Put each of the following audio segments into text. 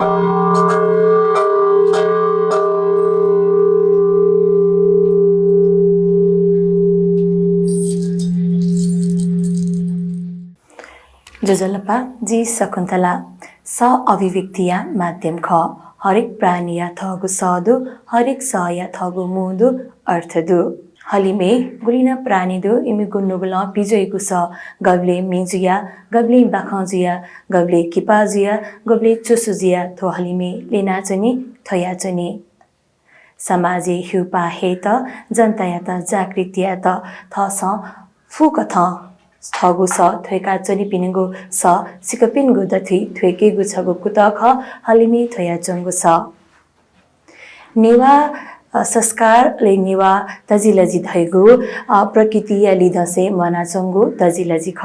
जजलपा जी सकुन्तला स अभिव्यक्तिया माध्यम ख हरेक प्राणिया थगु सदु हरेक सया थगु मुदु अर्थदु हलिमे गुलिना प्राणिदु इमि गुन्नुगुला पिजयगु स गब्ले मिजुया गब्ले बाखजुया गब्ले किपाजुया गब्ले चुसुजिया थो हलिमे लेनाचनी थयाचनी समाजे हुपा हेत जनताया त जागृतिया त थस फुक थ थगु स थ्वेका चनि पिनेगु स सिकपिनगु दथि थ्वेकेगु छगु कुतख हलिमी थयाचंगु स नेवा संस्कार ले नेवा तजिलजि धैगु प्रकृति या लिदसे मनाचंगु तजिलजि ख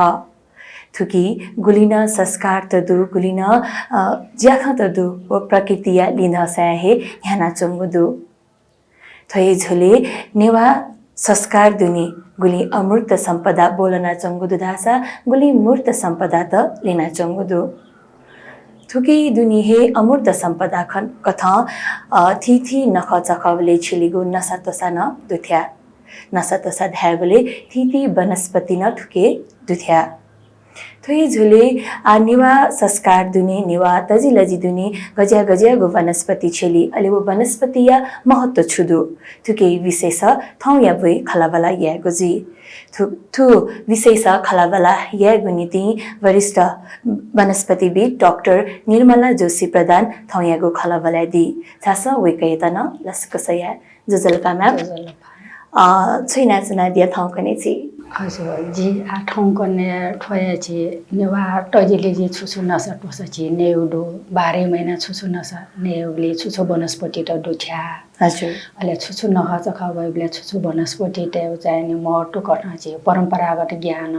थुकी गुलिना संस्कार तदु गुलिना ज्याखा तदु व प्रकृति या लिदसे हे यानाचंगु दु थये झोले नेवा संस्कार दुनी गुली अमूर्त संपदा बोलना चंगुदु दासा गुली मूर्त संपदा त लेना चंगुदु थुकी दुनी हे अमूर्त संपदा खन कथा थी नख चखवले छिलिगु नसा तसा न दुथ्या नसा तसा ध्यागले थी वनस्पति न थुके दुथ्या थोइ झुले निवा संस्कार दुनी निवा तजिलजि दुनी गज्या गज्या गो वनस्पति छेली अले वो वनस्पति या महत्व छुदु थुके विशेष थौ या भई खलाबला या गुजी थु विशेष खलाबला या गुनीति वरिष्ठ वनस्पतिविद डाक्टर निर्मला जोशी प्रधान थौ या गो खलाबला दि छास वेकयतन लस्कसया जजलपा म्याप छैना चना दिया थौ कने छि हजुर जी आठौं कन्या ठोया छि नेवा टजिले जी छुछु नसा टोसा छि नेउडो 12 महिना छुछु नसा नेउले छुछु वनस्पति त दुख्या हजुर अले छुछु नख चखा भएबले छुछु वनस्पति त चाहिँ नि मटो कट्न छि परम्परागत ज्ञान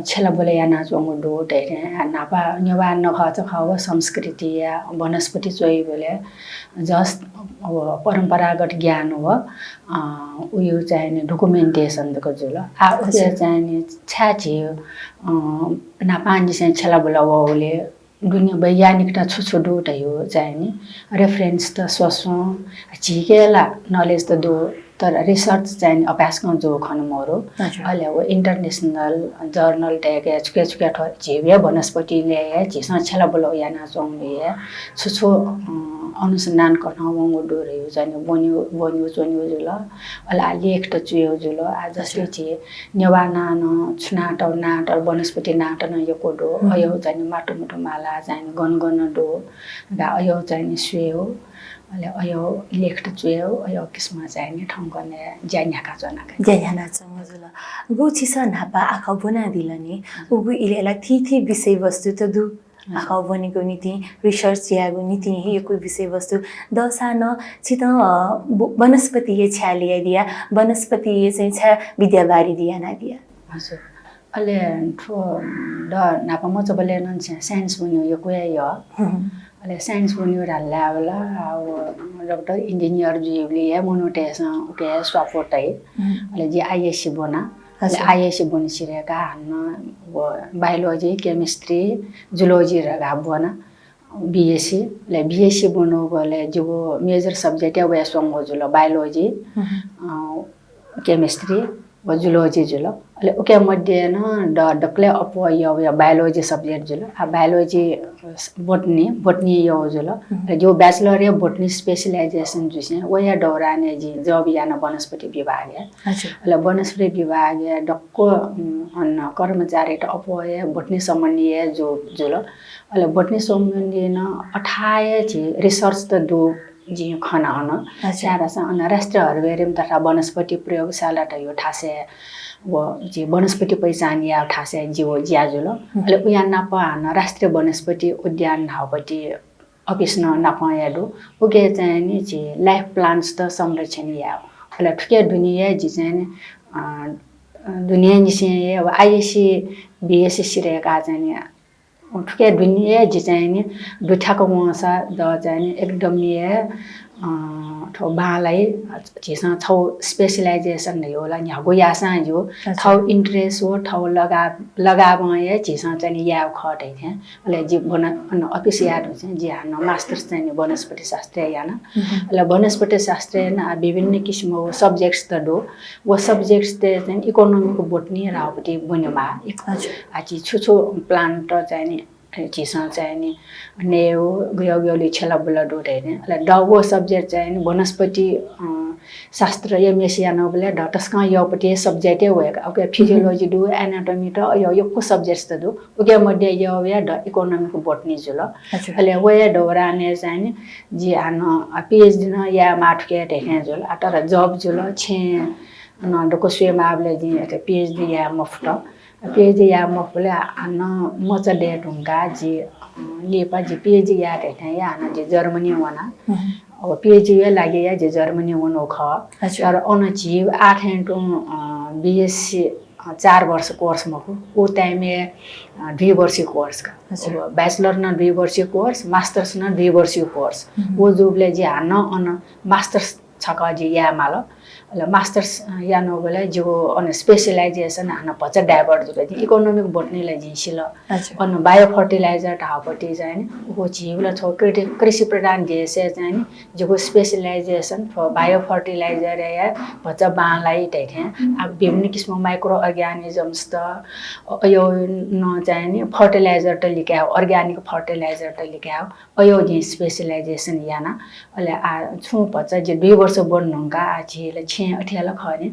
छेला बोले या नाचोंगु दो टेरे नापा नेवा नख चखा संस्कृति या वनस्पति चोइ बोले जस्ट परम्परागत ज्ञान हो उयो चाहिँ डकुमेन्टेसन को जुल आ उयो चाहिँ छाछि नापान्जी चाहिँ छेला बोला वले दुनिया वैज्ञानिक त छुछु दो त यो चाहिँ नि रेफरेन्स त सोसो छिकेला नलेज त दो तर रिसर्च चाहिँ अभ्यास गर्न जो खन मोरो अहिले वो इंटरनेशनल जर्नल टैग छुके छुके ठ जेवे वनस्पति ले जिसना छला बोलो या ना जोंले छुछु अनुसन्धान गर्न वंगो डोरे यो चाहिँ बन्यो चोन्यो जुल अला लेख त चुयो जुल आज जसले छि नेवाना न छुनाट नाट वनस्पति नाट न यो कोडो अयो चाहिँ माटो मुटो माला चाहिँ गन डो गा अयो चाहिँ सुयो अले अयो लेख त चुयो अयो किस्म चाहिँ नि ठंग गर्ने ज्यान्याका जनाका ज्यान्याना चंगजुल गुछिस नापा आखा बना दिलनी उगु इलेला थी विषय वस्तु त दु आखा बनेको नीति रिसर्च यागु नीति हे कोही विषय वस्तु दसान छित वनस्पति ये छालिया दिया वनस्पति ये चाहिँ छ विद्याबारी दिया ना दिया हजुर अले ठो द नापा म चबले नन साइन्स बन्यो यो कोया यो अले साइन्स बन्यो राला वाला डॉक्टर इंजीनियर जुले या मोनोटेसन ओके सपोर्ट है अले जी आईएससी बना अले आईएससी बनिसिरेका हन्न बायोलोजी केमिस्ट्री जूलॉजी रगा बना बीएससी ले बीएससी बनो गले जो मेजर सब्जेक्ट है वेसंगो जुल बायोलोजी केमिस्ट्री व जूलॉजी जुल अले ओके मध्ये न डक्ले अपो यो बायोलोजी सब्जेक्ट जुल आ बायोलोजी बोटनी यो जुल जो बैचलर या बोटनी स्पेशलाइजेशन जुसे वया दौराने जी जब याना वनस्पति विभाग है अले वनस्पति विभाग या डक्को अन्न कर्मचारी त अपो या बोटनी सम्बन्धी जो जुल अले बोटनी सम्बन्धी न 28 जी रिसर्च त दो जी खाना अन सारा सा अन राष्ट्रिय हर्बेरियम तथा वनस्पति प्रयोगशाला त यो ठासे वो जी वनस्पति पहिचान या ठासे जीव ज्याजुल अले उया नापा न राष्ट्रिय वनस्पति उद्यान हावपति अफिस न नापा यादो उके चाहिँ नि जी लाइफ प्लान्स त संरक्षण या अले ठुके दुनिया जी चाहिँ दुनिया निसे अब आईएससी बीएससी सिरेका चाहिँ ठुके दुनिया जी चाहिँ नि दुठाको मसा द चाहिँ एकदम ये थो बालाई जिसा थौ स्पेशलाइजेसन नै होला न्यागो यासा जो थौ इन्ट्रेस्ट हो थौ लगा भए जिसा चाहिँ या खटै थे ले जि बन अफिस याद हुन्छ जि हान मास्टर्स चाहिँ वनस्पति शास्त्र याना ले वनस्पति शास्त्र न विभिन्न किसिमको सब्जेक्ट्स त दो वो सब्जेक्ट्स ते चाहिँ इकोनोमिक बोटनी रावटी बन्योमा आछि छुछु प्लान्ट चाहिँ चिसा चाहिँ नेउ गयोले छला बुला डोटेने ल डगो सब्जेक्ट चाहिँ वनस्पति शास्त्र एमएससी नबले डटस्का योपटे सब्जेक्ट है ओके फिजियोलॉजी दु एनाटॉमी त यो को सब्जेक्ट्स त दु ओके मध्ये यो या द इकोनोमिक बोटनी जुल अले वे डोराने चाहिँ जी आन पीएचडी न या माठके देखे जुल अटर जॉब जुल छे न डको स्वेमाबले जी पीएचडी या मुफ्त पीएचडी या मुफ्तले आन मचा डेट हुँगा जी लेपा जी पीएचडी या देखे या आन जी जर्मनी वना अब पीएचडी लागि या जी जर्मनी वनो ख तर अन जी 8 इंटू बीएससी 4 वर्ष कोर्स मको ओ टाइम में 2 वर्षीय कोर्स का बैचलर न 2 वर्षीय कोर्स मास्टर्स न 2 वर्षीय कोर्स वो जोबले जी हान अन मास्टर्स छका जी या मालो मास्टर्स या नोबले जो अन स्पेशलाइजेसन हान पछ डाइभर्ट जुले इकोनोमिक बोटनी ला जी सिल अन बायो फर्टिलाइजर ढापटी चाहिँ वो जीवला छ कृषि प्रधान देश चाहिँ जो स्पेशलाइजेसन फर बायो फर्टिलाइजर या पछ बालाई दैथे अब विभिन्न किसिमको माइक्रो अर्गानिजम्स त यो न चाहिँ फर्टिलाइजर त लिक्या अर्गानिक फर्टिलाइजर त लिक्या अयो जी स्पेशलाइजेसन याना अले आ छु पछ जे 2 वर्ष बन्नुका आ जीले छे अठियाला खने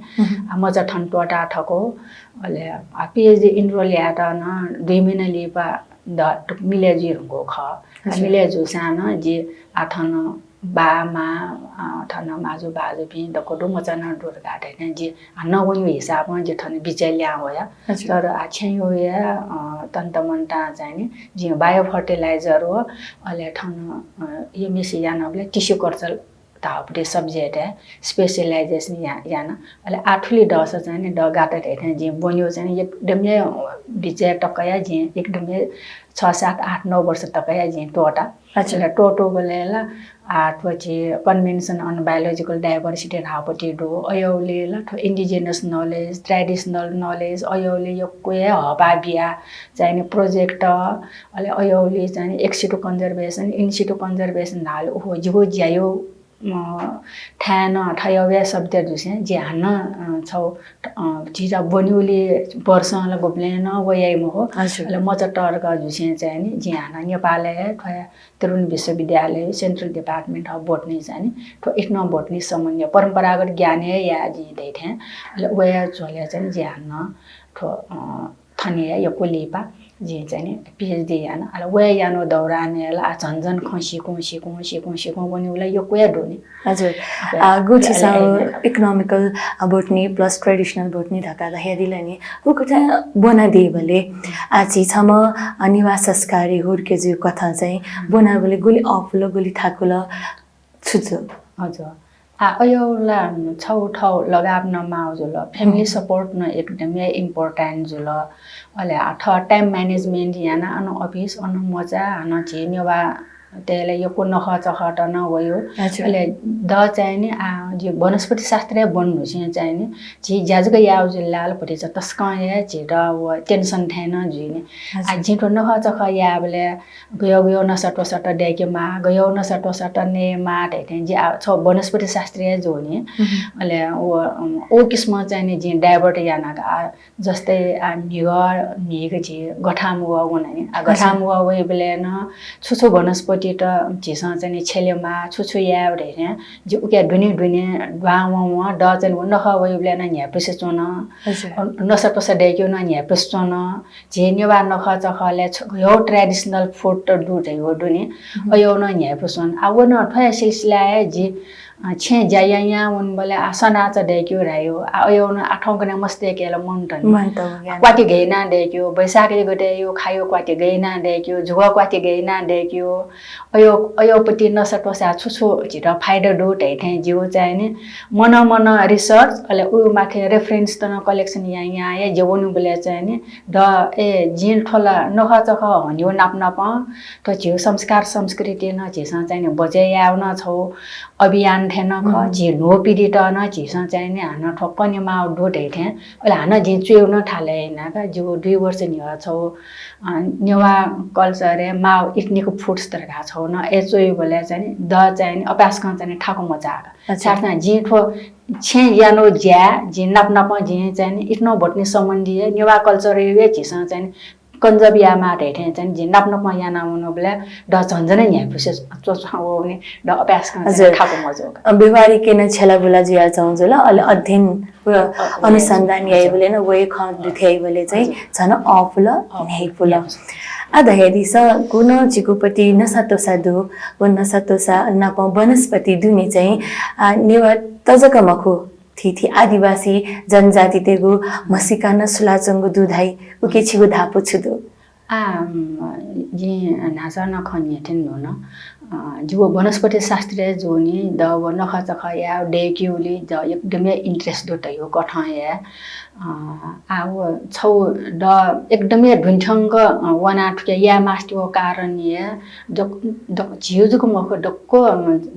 मजा ठन टोटा ठको अले आ पीएचडी इनरोल याटा न 2 महिना लिपा द मिलेजी रुको ख मिलेजु साना जे आठन बामा ठन माजु बाजु पि दको मजा न डोर गाटे जे नवयो हिसाबमा जे ठन बिचाइ ल्या होया तर आ छेयो या तन्तमन्ता चाहिँ जे बायो फर्टिलाइजर हो अले ठन एमएससी यानबले टिस्यु कल्चर तापटे सब्जेक्ट है स्पेशलाइजेसन याना अले आठुली डस चाहिँ ड गाटा हेर्ने जे बन्यो चाहिँ एकदमै बिचे टकया जे एकदमै 6 7 8 9 वर्ष टकया जे टोटा अच्छा टोटो गलेला आठपछि कन्भेन्सन अन बायोलोजिकल डाइभर्सिटी रापटी डो अयोले ल इन्डिजिनस नलेज ट्रेडिसनल नलेज अयोले यो कोया हबा बिया चाहिँ प्रोजेक्ट अले अयोले चाहिँ एक्सिटु कन्जर्भेसन इनसिटु कन्जर्भेसन हाल हो जो ज्यायो ठान ठयव्या शब्द जुसे जे हान छौ जिजा बन्युले वर्षला गोप्लेन वयाइ मो ल मचटरका जुसे चाहिँ नि जे हान नेपाल तरुण विश्वविद्यालय सेन्ट्रल डिपार्टमेन्ट अफ बोटनी चाहिँ तो इक्नो बोटनी सम्बन्धी परम्परागत ज्ञान या जी दैथे ल वया झोले चाहिँ जे हान तो थनिया यो कोलिपा जे चाहिँ पीएचडी याना अल वे यानो दौराने ला झन्झन खसी बन्युला यो कोया डोनी हजुर गुछि सा economical botany plus traditional botany ढका द हेदिले नि उकटा बना देबले आछि छम निवास संस्कारी हुर्के जो कथा चाहिँ बनाबले गुली अफलो गुली ठाकुल छुछु हजुर अयोला छौ ठौ लगाउन माउजुल फ्यामिली सपोर्ट न एकदमै इम्पोर्टेन्ट जुल अले टाइम म्यानेजमेन्ट याना अन अफिस अन मजा हन छिन्यवा त्यसले यो को नखच खट न वयो अले द चाहिँ नि जे वनस्पति शास्त्र बन्नु चाहिँ नि जे ज्याजको याउ जिल्लाल पटे छ तस्कया जे द व टेन्सन थेन जिने आ जिटो नखच ख याबले गयो नसटो सट डेकेमा गयो नसटो सट ने मा दैथे जे छ वनस्पति शास्त्रीय जोनि अले ओ किस्म चाहिँ नि जे डाइभर्ट याना जस्तै निग जे गठामुवा वनानि गठामुवा वे बेले न छुछु वनस्पति त जिसा चाहिँ छेलेमा छुछु याउ रे जे उके दुनी ड्वावा ड चाहिँ नख वेबले न न्या प्रोसेसोन नसपस डेक्यो न न्या प्रोसेसोन जे नेवा नख चखले यो ट्रेडिशनल फुड त दुटे हो दुनी अयो न न्या प्रोसेसोन आव न ठया सिलसिला जे छे जाया उन बोले सनाच डेक्यो रायो अयो न आठौं कने मस्ते केला मन क्वाटी गैना डेक्यो बैसाखी गटे यो खायो क्वाटी गैना डेक्यो जुगा क्वाटी गैना डेक्यो अयो पति नसटोसा छुछु छिट फाइदा डोट हैथे जिउ चाहिँ नि मन रिसर्च अले उ माथे रेफरेन्स तन कलेक्सन यहाँ या जेवनु बोले चाहिँ नि द ए जिन ठोला नखचख हन्यो नाप त जिउ संस्कार संस्कृति न झिसा चाहिँ नि बजे आउन छौ अभियान थेन ख झि नो पीडित न झिसा चाहिँ नि हान ठक्कने मा डोट हैथे अले हान झि चुउन थाले हैन का जो 2 वर्ष नि छौ नेवा कल्चर मा इटनीको फुड्स तरका छौ न एचोइ बोले चाहिँ नि द चाहिँ नि अभ्यास गर्न चाहिँ ठाको मजा साथमा झि ठो छे यानो ज्या झि नाप झि चाहिँ नि इट्नो भट्ने सम्बन्धी नेवा कल्चर वे झिसा चाहिँ कन्जबिया माटे चाहिँ झि नाप याना हुनु बोले द झन्झनै यहाँ पुसे चोछाउ नि द अभ्यास गर्न ठाको मजा बिवारी केन छला बुला जिया चाउँछु ल अले अध्ययन अनुसन्धान याइ बोले न वे ख दुथै बोले चाहिँ झन अफुल नै फुल आधायदिस गुण जिगुपति नसातोसा दु नसातोसा नाप वनस्पति दुने चाहिँ नेवा तजक मखु थी आदिवासी जनजाति तेगु मसिकान सुलाचंगु दुधाई उके छिगु धापु छुदु जी नासा नखनिए थिन न जो वनस्पति शास्त्रीय जो नि द नखचख या डेक्युली ज एकदमै इन्ट्रेस्ट दोट यो कठया छौ द एकदमै ढुन्ठंग वनाठके या मास्टिको कारण या झिउजुको मख डक्को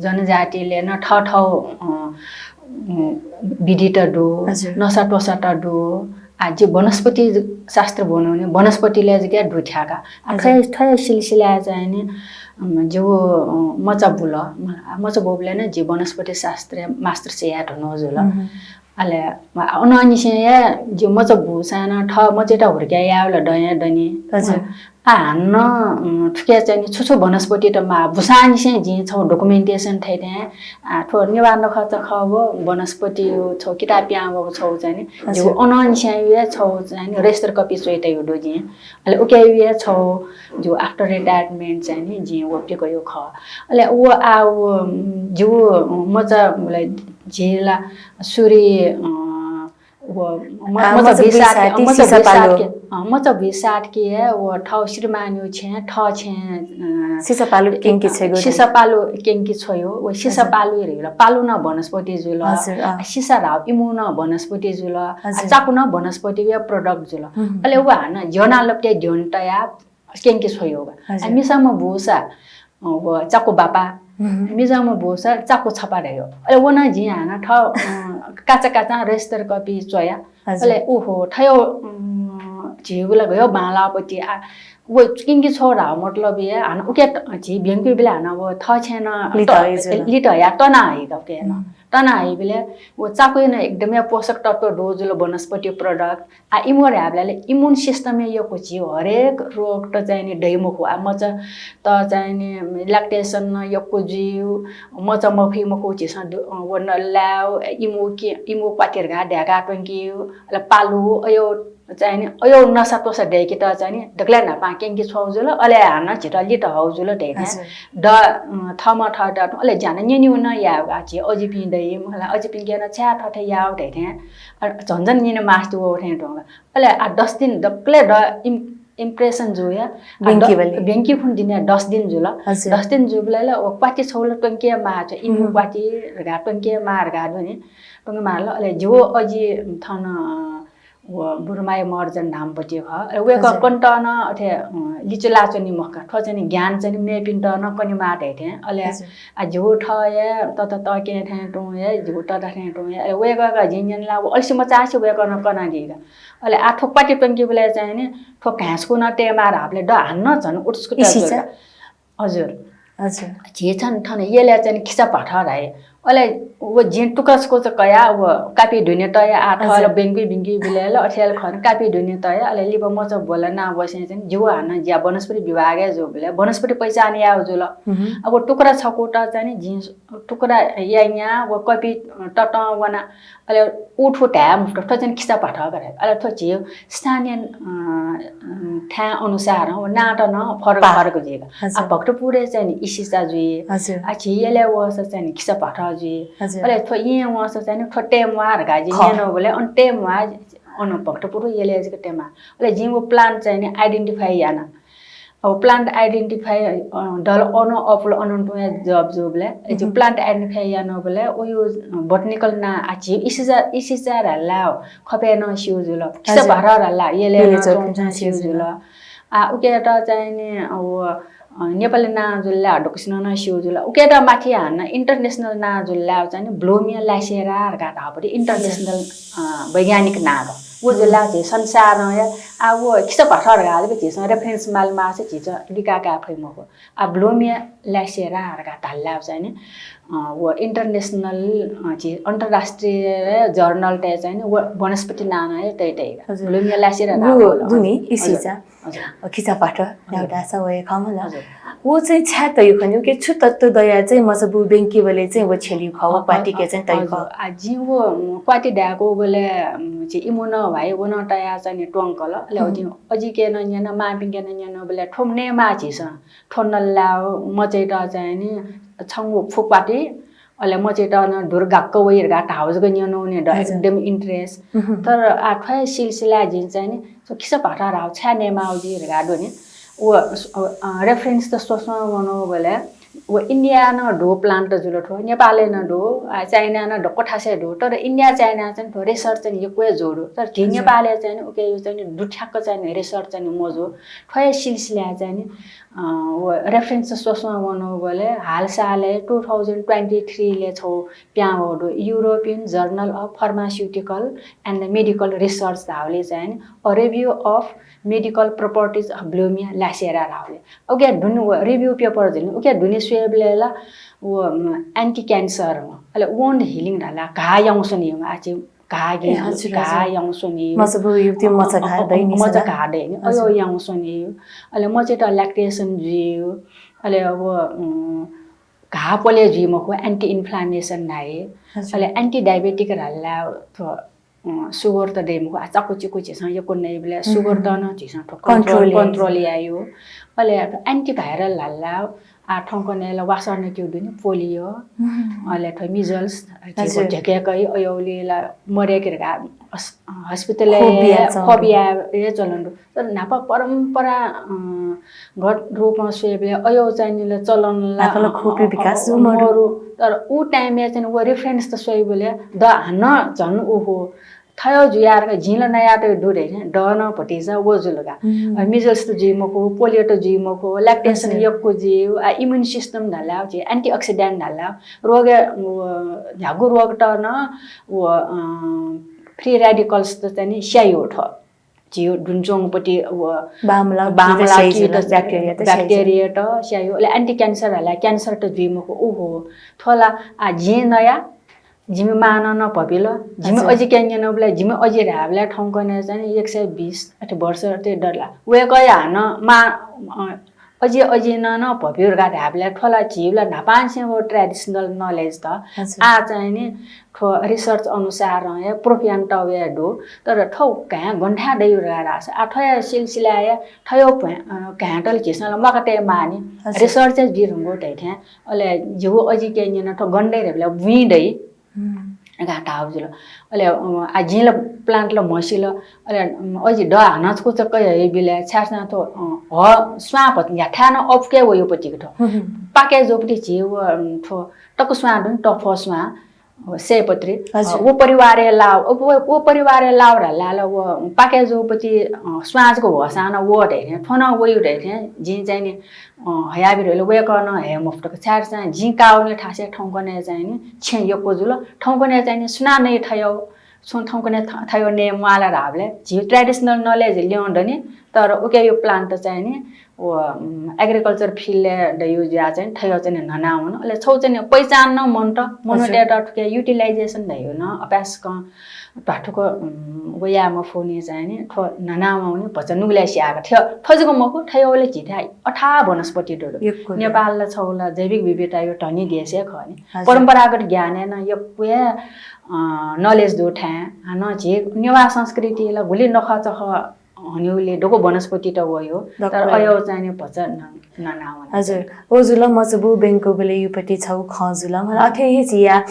जनजातिले न ठठौ विदित डो नसाटोसाटा डो आज वनस्पति शास्त्र बनाउने वनस्पतिले चाहिँ क्या ढुठ्याका ठय सिलसिला चाहिँ नि जो मचबुले न जे वनस्पति शास्त्र मास्टर से या ढनोजुल अले अननिसे या जो मचबु साना ठ मचेटा हुर्क्या यावला डया डनी हान्न ठुक्या चाहिँ छुछु वनस्पति त मा बुसानी से जे छौ डकुमेन्टेसन थैथे ठो निवान खर्च खबो वनस्पति छौ किताब प्याङो छौ चाहिँ जो अननिसे छौ चाहिँ रेजिस्टर कपी सोइते यो दोजी अले ओके ये छौ जो आफ्टर रिटायरमेन्ट चाहिँ नि जे ओपेको यो ख अले ओ आ जो मचा जेला सूर्य मच भिसाट के वो ठाउ श्रीमान्यु छे ठ छे सिसापालु केंकी छेगो सिसापालु केंकी छोयो वो सिसापालु हेरेर पालु न वनस्पति जुल सिसा राव इमु न वनस्पति जुल चाकु न वनस्पति वे प्रोडक्ट जुल अले वो हान जना लपटे ढोन्टया केंकी छोयो मिसाम भूसा वो चाकु बापा मिजाम भूसा चाकु छपा रह्यो अले वना जी हान ठ काचा रेजिस्टर कपी चोया अले ओहो ठयो झिगुला गयो बालापति वो किंकी छोरा मतलब ये हान उके झि बेंकी बेला हान वो थ छेन लिट या तना आइ गके न तना आइ बेले वो चाकु न एकदमै पोषक तत्व डोजुल वनस्पति प्रोडक्ट इमोर हाबले इम्युन सिस्टम यो कोची हरेक रोग त चाहिँ नि दैमुख मच त चाहिँ नि लैक्टेशन यो कोजिउ मच मफी मको छिस वन लाउ इमो पातिर गा ढाका टंकिउ ल पालु अयो चाहिँ नि अयो नसा तोसा डेकी त चाहिँ नि डक्ला न पाकेंकी छौजुल अले हान छिटा लिट हौजुल ढेने द थमा ठ द अले जान निनि न या आछि अजि पिँदै मलाई अजि पिँगेन छ्या ठठे याउ ढेने झन्झन निने मास्टु उठे ढंग अले 10 दिन डक्ले द इम्प्रेसन जो या बेंकी फुन दिने 10 दिन जुल 10 दिन जुबले ओ पाटी छौल टंके मा छ इमु पाटी गा टंके मार गा भने टंगे मारल अले जो अजि थन वो बुरमाय मर्जन नाम पति ख वे कन्टन अथे लिचलाचो नि मका ठ चाहिँ ज्ञान चाहिँ मे पिन्ट न कनि माटे थे अले आ झुठ या त के थे टु या झुठ त थे टु या वे ग जिन्जन ला अल्सी मचासी वे गर्न कना दिगा अले आ ठोक पाटी टंकी बेला चाहिँ नि ठोक घाँसको न टेमार हापले ड हान्न झन् उठस्कुट हजुर हजुर जे छन् थन येले चाहिँ खिचा पाठा राए अले वो जिन टुकसको चाहिँ कया वो कापी ढुने तय आठल बेंगी बिंगी बिलेल अठेल खन कापी ढुने तय अले लिब म चाहिँ बोला ना बसे चाहिँ जुवा हान ज्या वनस्पति विभाग जो बिले वनस्पति पहिचान या जो ल अब टुक्रा छकोटा चाहिँ जिन टुक्रा या वो कपी टट वना अले उठो ट्याम त चाहिँ खिसा पाठ गरे अले थो जियो स्थानीय ठा अनुसार हो नाट न फरक फरक जेगा आ भक्तपुरे चाहिँ इसिसा जुए आ छियले वस चाहिँ खिसा पाठ जुए अले थो ये वस चाहिँ ठट्टे मार गाजी नेनो बोले अन्टे मा अन भक्तपुर येले जके टेमा अले जिमो प्लान चाहिँ आइडेन्टिफाई याना अब प्लान्ट आइडेन्टिफाई डल अन अफल अनन्टो जब जो बोले जो प्लान्ट आइडेन्टिफाई यानो बोले ओ यो बोटनिकल ना आछि इसिजा रला खपे न सिउ जुल किस भरा रला येले न चौचा सिउ जुल आ उकेटा चाहिँ नि अब नेपाली ना जुल्ला ढोक्सिन न सिउ जुल उकेटा माथि हान इन्टरनेशनल ना जुल्ला चाहिँ ब्लोमिया लासेरा गाटा हपरि इन्टरनेशनल वैज्ञानिक ना वो जुल्ला चाहिँ संसार आ वो किस भरा रला चाहिँ रेफरेन्स माल मा चाहिँ चिज लिका का फ्रेमको आ ब्लोमिया लासेरा गाटा ल्याब चाहिँ नि वो इंटरनेशनल अंतरराष्ट्रीय जर्नल टे चाहिँ वनस्पति नाना है तैतैगा ब्लोमिया लासेरा दुनी इसिजा खिचापाठ एउटा सवय खमला वो चाहिँ छ्या तय खन्यु के छु तत्व दया चाहिँ मसबु बेंकी बले चाहिँ वो छेली खव पार्टी के चाहिँ तय ख आजि वो पार्टी ड्याको बले चाहिँ इमुन भाइ वन तया चाहिँ टोंकल ले अजि के न न मापिङ के न बले ठोमने माछि छ ठोनल्ला मचेटा चाहिँ नि छंगु फुकपाटी अले मचेटा न दुर्गाको वइरगा हाउस गन्यनो ने एकदम इन्ट्रेस्ट तर आठै सिलसिला जिन चाहिँ नि सो किस पाटा राव छ्याने माउजी रगाडो नि वो रेफरेन्स त सोच्न मनो बोले वो इंडिया न डो प्लान्ट जुलो ठो नेपाल न डो चाइना न डो कोठासे डो तर इंडिया चाइना चाहिँ थो रिसर्च चाहिँ यो कोइ जोडो तर ढि नेपाल चाहिँ ओके यो चाहिँ दुठ्याक चाहिँ रिसर्च चाहिँ मजो ठय सिलसिला चाहिँ वो रेफरेन्स सोच्न मनो बोले हाल साले 2023 ले छौ प्यावडो European journal of pharmaceutical and medical research धावले चाहिँ a review of medical properties of Blumea lacera रावले ओके दुनु रिभ्यू पेपर दिनु ओके दुनि स्वेबलेला वो एन्टी क्यान्सर अले वोन्ड हिलिङ ढाला घायौं सुनियो आछि घागे घायौं सुनियो मसबु युति मचा घा दैनि मचा घा दैनि अयो यौं सुनियो अले मचेटा ल्याक्टेसन जियो अले अब घा पले जिमको एन्टी इन्फ्लामेसन नाए अले एन्टी डायबिटिक हल्ला सुगर त देमको आचाको चिको छिसा यो कोनै बेला सुगर त न छिसा कन्ट्रोल आयो अले एन्टी भाइरल हल्ला आ ठंकनेला वासर्न क्यु दुनि पोलियो अले थ मिजल्स छिको झकेकै अयोलेला मरेकेरगा हस्पिटल फोबिया ए चलन्दो तर नापा परम्परा घट रूपमा स्वेबले अयो चाहिनेला चलनला खोपी विकास मरु तर उ टाइममा चाहिँ वो रेफरेन्स त स्वेबले द हन झन् ओहो थयो जुयार झिल नया त दुरे डन भटिजा वो जुलगा मिजल्स त जिमको पोलियो त जिमको ल्याक्टेसन यको जिउ इम्युन सिस्टम ढाला जे एन्टीऑक्सिडेंट ढाला रोग झागु रोग त न वो फ्री रेडिकल्स त चाहिँ स्यायो ठ जिउ दुन्चोङपटी वो बामला की त ब्याक्टेरिया त स्यायो ले एन्टी क्यान्सर हाला क्यान्सर त जिमको ओहो थोला आ जे नया जिमे मान न पबिल जिमे अझै क्यान्जन बले जिमे अझै राबले ठंकने चाहिँ 120 अथे वर्ष ते डरला वे गय हान मा अझै न पबिर गा राबले ठोला जिउला नापासे वो ट्रेडिशनल नलेज त आ चाहिँ नि ठो रिसर्च अनुसार या प्रोपियन्ट वे दो तर ठौ का गन्ठा दैउ रास आ ठय सिलसिला या ठयो घाटल झिसला मकटे मानी रिसर्च जिरंगो दैथे अले जिउ अझै क्यान्जन ठो गन्डै रेबले विदै घाटा आउजुल अले आ झिल प्लान्ट ल मसिल अले अझै ड हानचको चक्कै बिले छार्ना त ह स्वाप या ठान अफके वयो पटिको ठ पाके जोपटी जिउ ठो टक स्वा दन टफ स्वा सेपत्री वो परिवार लाउ रला वो पाके जोपटी स्वाजको भसान वो ढे ठन वयो ढे जिन चाहिँ नि हयाबिरले वे गर्न हे मुफ्तको छार्सा जिकाउने ठासे ठौकने चाहिँ नि छे यको जुल ठौकने चाहिँ नि सुना नै थयो सुन ठौकने थयो ने माला राबले जि ट्रेडिशनल नलेज ल्याउँद नि तर ओके यो प्लान्ट चाहिँ नि एग्रिकल्चर फिल्ड युज या चाहिँ थयो चाहिँ ननाउन अले छौ चाहिँ पहिचान न मोनोडेटा ठुके युटिलाइजेसन भयो न अपास क पाठको वयामा फोनी चाहिँ नि ननामा हुने भजन नुगलासी आको थियो थजको मको थयोले झिथा अठा वनस्पति डोडो नेपाल छौला जैविक विविधता यो धनी देश खने परम्परागत ज्ञान न यो पुया नलेज दो ठा न जे नेवा संस्कृति ल भुलि नखच हनिउले डोको वनस्पति त भयो तर अयो चाहिँ भजन ननाउन हजुर ओजुल मजबु बेंको बेले युपटी छौ खजुल मलाई अठे जिया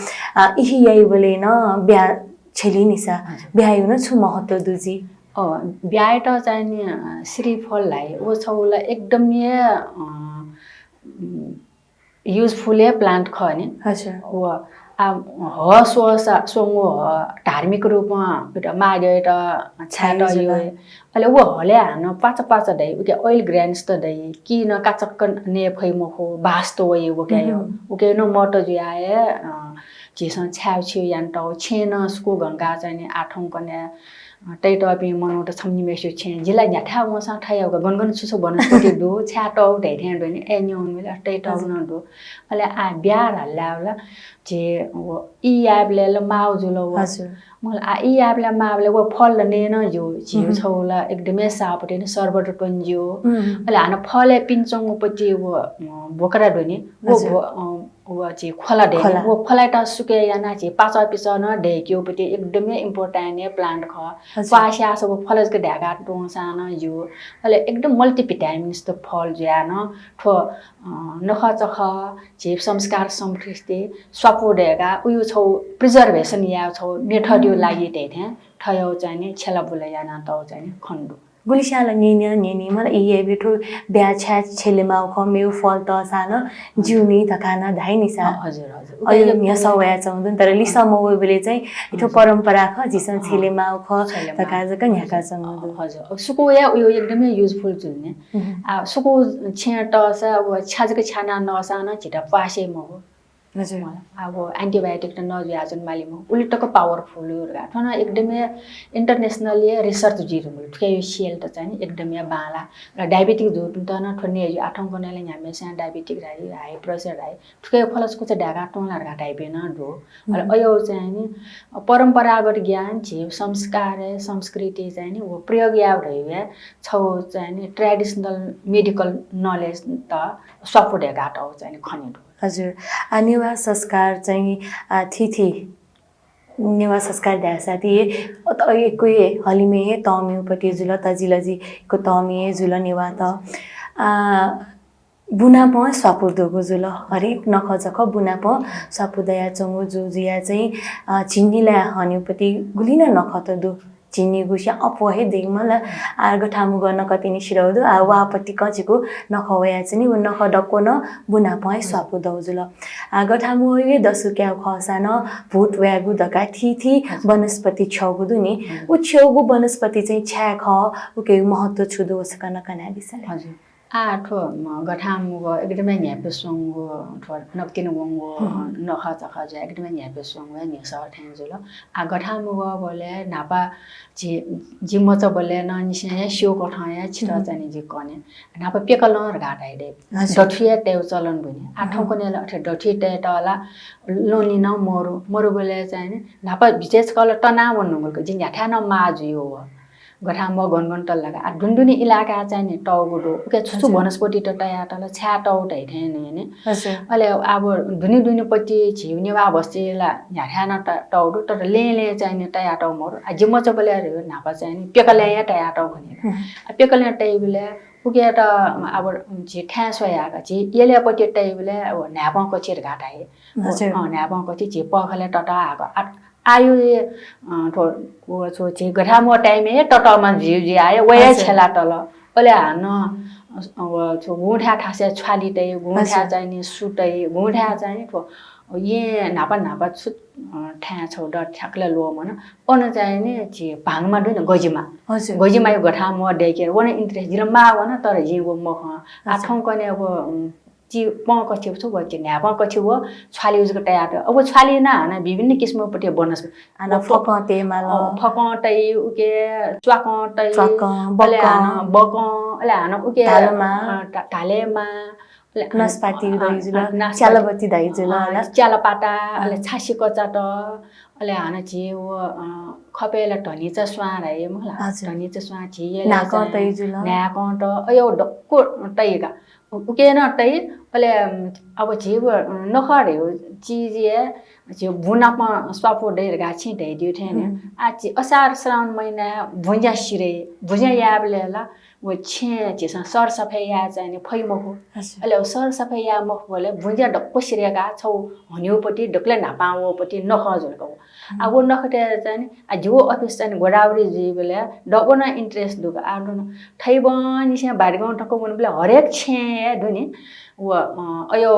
इही यही बोले न ब्या छेली निसा ब्याय हुन छु महत्व दुजी ब्याय त चाहिँ नि श्रीफललाई ओ छौला एकदमै युजफुल प्लान्ट खने हजुर व ह सोंगो धार्मिक रूपमा एउटा माग्यो एउटा छाट यो अहिले वो हले हान पाच पाच दै उके ऑयल ग्रेन्स त दै कि न काचक्क ने फैमो हो बास्तो वय उकेयो उके न मटो जुयाए जेसन छाउ छु यान्टौ छेन स्को गंगा चाहिँ आठौं कने टैटो अपि मनोट छम्नि मेसु छे जिला न्याठा मसा ठायको गनगन सुसु वनस्पति दो छाटौ ढैठे डनि एन्योन मिला टैटो न दो अले आ ब्यार हल्लावला जे इ याबले ल माउजुलो हजुर मलाई आ इ याबले मावले वो फल ने न जो जिउ छौला एकदमै सापटे न सर्वट टन्जियो अले हान फले पिन्चङ पति वो बोकरा डनि वो जे खोला डे वो खोलाटा सुके याना जे पाचा पिसा न ढेक्यो पति एकदमै इम्पोर्टेन्ट है प्लान्ट ख पास्या सब फलज के ढागा टोसान यो अले एकदम मल्टिभिटामिन्स त फल ज्यान ठो नख चख जे संस्कार संस्कृति सपो ढेगा उयो छौ प्रिजर्भेसन या छौ मेथड यो लागि थे ठयो चाहिँ नि छेला बुला याना त चाहिँ खण्डु गुलिशाला नेनी मलाई इए बेठो ब्या छ्या छेलेमा ख मेउ फल त सान जिउनी तकाना धाइ निसा हजुर हजुर अयो निया सवया चाउँदन तर लिसा मवे बेले चाहिँ इठो परम्परा ख जिसन छेलेमा ख तका जक न्याका चाउँदु हजुर सुको या उयो एकदमै युजफुल जुल्ने आ सुको छेट स व छाजक छाना नसाना छिटा पासे म हो हजुर अब एन्टिबायोटिक त नजुयाजन मालिमो उल्टको पावरफुल गाठन एकदमै इन्टरनेशनली रिसर्च जिरो ठुके यो सेल त चाहिँ एकदमै बाला र डायबिटिक जुट त न ठन्ने यो आठौं गनेले न्यामे सा डायबिटिक राई हाई प्रेसर राई ठुके फलसको चाहिँ ढागा टोला ढागा टाइपे न दो र अयो चाहिँ नि परम्परागत ज्ञान जीव संस्कार संस्कृति चाहिँ नि वो प्रयोग या रह्यो छौ चाहिँ नि ट्रेडिसनल मेडिकल नलेज त सपोर्ट ढागा चाहिँ खनि हजुर नेवा संस्कार चाहिँ थिथि नेवा संस्कार ध्यासा थिए कोही हलिमे तम्युपट्टि जुल तजिलजी को तमिए जुल नेवा त बुना प स्वापुर्दोगो जुल हरेक नखजख बुना प स्वापुदया चंगो जुजिया चाहिँ चिन्नीला हनिपट्टि गुलिना नखत दु चिन्नी गुसिया अपहे देमला आगठामु गर्न कतिनी शिरौदु आ वापट्टि कचेको नखवया चाहिँ उ नख डक्को न बुना प स्वापुदौ जुल आगठामु ये दसुक्या खसान भूत व्यागु दका थिथि वनस्पति छगुदु नि उ छगु वनस्पति चाहिँ छ्या ख उके महत्व छुदो सकन कना दिसले हजुर आठो गठामुगो एकदमै न्यापेसंगो नक्तिन वंगो नखा चखा जा एकदमै न्यापेसंगो निसा ठ्यान्जुल आ गठामुगो बोले नापा जी मच बोले न निसे स्यो कठाया छिटा चाहिँ जी कने नापा पेकल न घाटाइदे डठिया टेउ चलन बुने आठौं कने अठे डठि टेटला लोनी न मोरो बोले चाहिँ नापा विशेष कल तना भन्नुगोको जिन याठा न माजुयो गठाम गनगन टल्लाका आ ढुन्डुनी इलाका चाहिँ नि टाउगुडो उके छुछु वनस्पति टया टला छ्या टाउ ढैठे नि हजुर अले अब धुनी पट्टि झिउने वा बस्तीला याठा न टाउडो तर ले चाहिँ नि टया टाउ मोर आ जिम चबले रे नापा चाहिँ नि पेकले या टया टाउ भने आ पेकले टाइबले उके त अब झि ठ्या सोयाका झि येले पट्टि टाइबले अब न्यापको छिर घाटाए हजुर न्यापको झि पखले टटा आको आयु वो छो छि गठामो टाइमे टटमा जिउजी आयो वया छेला टल ओले हान वो छो गुठा ठासे छालिते गुठा चाहिँ नि सुटै गुठा चाहिँ ठो ये नापा छु ठ्या छौ ड ठ्याक्ले लो मन ओन चाहिँ नि छि भाङमा दुन गजिमा हजुर गजिमा यो गठामो डेके वन इन्ट्रेस्ट जिल मा वन तर जिगो मख आठौं कने अब ची पकछि छु व न्या पकछि व छाली उजको टयाट अब छाली ना ना विभिन्न किसिमपट्टि बनस आना फकटे माल फकटै उके च्वाकटै बले बक अले हान उके ढालेमा नस्पाती दैजुल च्यालबती दैजुल च्यालपाटा अले छासी कचाट अले हान छि व खपेला ढनिचा स्वार है मला ढनिचा स्वार छि नाक दैजुल नाक त अयो डक्को तैगा उके न तै अले अब छि व नखरे चीज है जो भुनापा स्वापो ढेर गाछि ढै दिउ थेन आछि असार श्रावण महिना भुंजा सिरे भुंजा याबलेला वो छे जिसा सर सफाई या चाहिँ फैमको अले सर सफाई या मख बोले भुंजा डक्को सिरेगा छौ हन्युपटी डक्ले नापाओपटी नखजुलको आ वो नखटे चाहिँ आ जो अफिस चाहिँ गोडावरी जी बेले डबो न इन्ट्रेस्ट दुक आडो न थैबन से बाडगाउँ ठक्को बन बेले हरेक छे दुनी वो अयो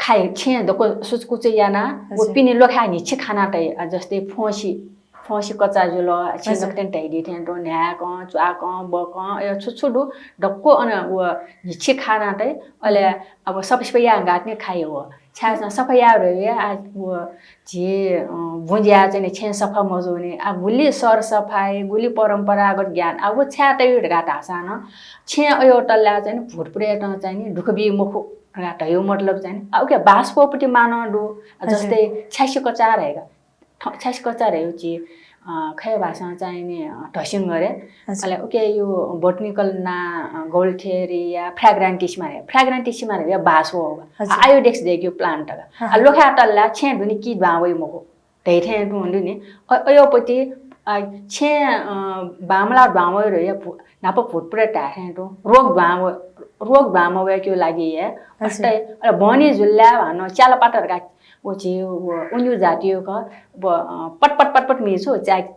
खाइ छे दको सुचकुचे याना वो पिने लोखा नि छ खाना तै जस्तै फोसी कच्चा जुल छिनकटेन ढैडी थेन तो न्याक च्वाक बक यो छुछुडु डक्को अन व हिछि खाना तै अले अब सबै गाट्ने खायो हो छास सफैया रे आ व जे भुंजिया चाहिँ छे सफा मजोने आ गुली सर सफाई गुली परम्परागत ज्ञान अब छ्या तै गाटा सान छे अयो टल्ला चाहिँ भुटपुरे त चाहिँ दुखबी मुख गाटा यो मतलब चाहिँ अब के बासपोपटी मान दु जस्तै छ्यासी कच्चा रहेगा छ्यासी कच्चा रह्यो छि खै भाषा चाहिँ नि ढसिङ गरे अले ओके यो बोटनिकल ना गोल्थेरी या फ्रेग्रेन्टिस मारे या बासो आयोडेक्स देग्यो प्लान्ट आ लोखा तल्ला छे दुनी कि बावै मको ढैथे दुनी नि अयोपति छे बामला बावै रे नाप फुटपुरे टाथे तो रोग बामवे क्यो लागि है अस्ते बनी जुल्ला भन च्यालपाटहरुका ओछि उन्यु जातियो क पट मिसो च्याक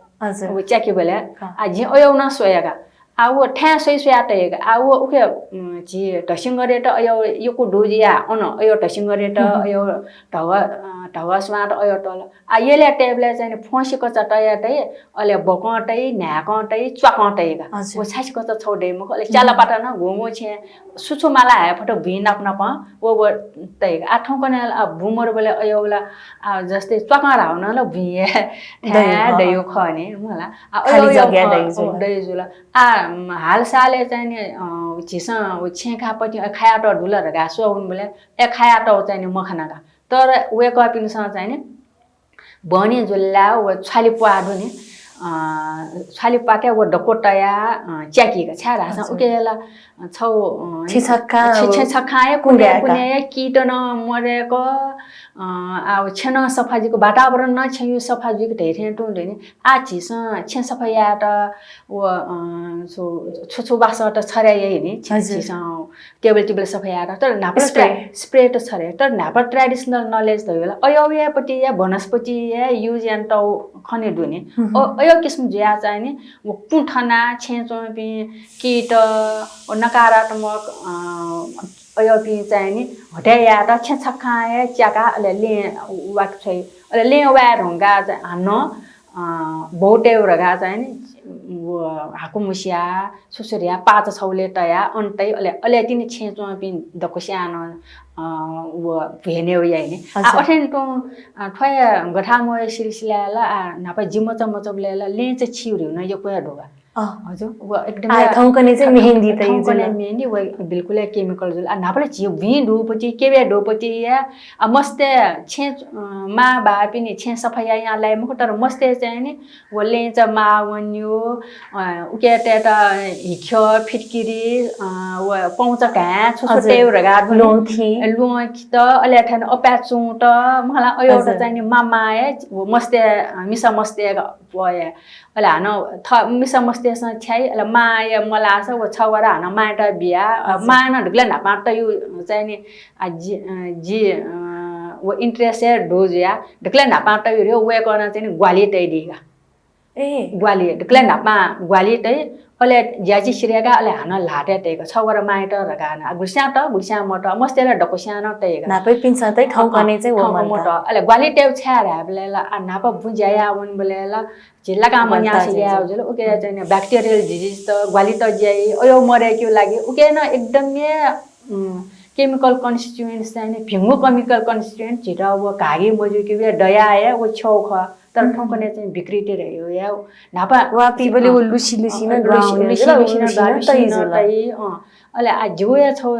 वो च्याके बेले आ जे अयो न सोयागा आ वो ठ्या सोयाटेगा आ वो उके जे ढसिङ गरे त अयो योको डोजिया अन अयो ढसिङ गरे त अयो ढवा स्वाट अयो तल आ येले टेबले चाहिँ फोसी कचा टयाटै अले बकटै न्याकटै च्वाकटैगा वो छासी कचा छोडे म अले च्यालापाटा न घुमो छे सुछु माला है फटो भिन अपना प वो तैगा आ ठौकने भुमर बेले अयोला जस्तै च्वाका राउन ल भिए दैयो खने मला आ अयो दैजुला आ हाल साले चाहिँ झिस छेखापटी खायाट ढुलर घासो उन बेले ए खायाट चाहिँ मखनागा तर वे कपिनसँग चाहिँ नि बनी जुल्ला व छाली पाडो नि छाली पाके व डकोटया च्याकीका छारासा उकेला छौ छिछक्का कुने कीट न मरेको आ छन सफाजीको वातावरण न छयु सफाजीको ढेरे टुन्डे नि आ छिस छे सफाया त व छुछु बासा त छराय नि छिस टेबल सफाया तर नाप स्प्रे त छरे तर नाप ट्रेडिसनल नलेज दयला अयोयापटी या वनस्पति या युज एन्ड टौ खने दुने अयो किसिम ज्या चाहिँ नि व पुठना छेचोपी कीट नकारात्मक अयोपी चाहिँ नि हटाया त छेछक्काए च्याका अले ले वाक छै अले ले वार हुँगा हान्न बोटेउ रगा चाहिँ नि हाकुमुसिया सुसुरिया पाच छौले तया अन्तै अले तिनी छेचोपी दकोस्यान व भेनेउ याइने अठेन तो ठय गठामो सिरिसिला नापा जिमच मचबलेला लेच छिउरिउ न यो कोया ढोगा हजुर व एकदम ठौकने चाहिँ मेहन्दी तै ठौकने मेहन्दी व बिल्कुल केमिकल जुल नापले छिउ भि ढोपति केबे ढोपति या मस्ते छे मा बा पनि छे सफाया यहाँलाई मुख तर मस्ते चाहिँ नि व लेच मा वन्यु उकेटे त हिख्यो फिटकिरी व पौच घा छुछुटेउ रगा लोखी त अले ठन अप्याचु त मला अयो त चाहिँ नि मामाए व मस्ते मिसा मस्ते पय अले हान मिसा मस्ते स छाइ अले माया मलास व छवरा हान माटा बिया मान ढुक्ला ना पाट यु चाहिँ नि जी व इन्ट्रेस्ट डोजिया ढुक्ला ना पाट यु वे गर्न चाहिँ नि ग्वाली तै दिगा ए ग्वाली ढुक्ला ना पा ग्वाली तै अले ज्याची सिरेगा अले हान लाटे तैको छवरा माट रगाना गुस्या मट मस्तेला डकोस्यान तैगा नापै पिन्छ तै ठौकने चाहिँ व मट अले ग्वाली टेउ छ्यारा बेला नापा बुझ्या वन बेला जिल्ला काम न्यासिया जुल उके चाहिँ ब्याक्टेरियल डिजीज त ग्वाली त ज्याइ अयो मरे क्यु लागि उके न एकदमै केमिकल कन्स्टिट्युएन्ट्स चाहिँ नि भिङ्गो केमिकल कन्स्टिट्युएन्ट छिटो अब घागे मजुकी वे डया आया वो छौ ख तर ठोकने चाहिँ बिक्रिटे रह्यो या नापा वापी बले वो लुसी लुसी न ग्राउन्ड लुसी अले आ जोया छौ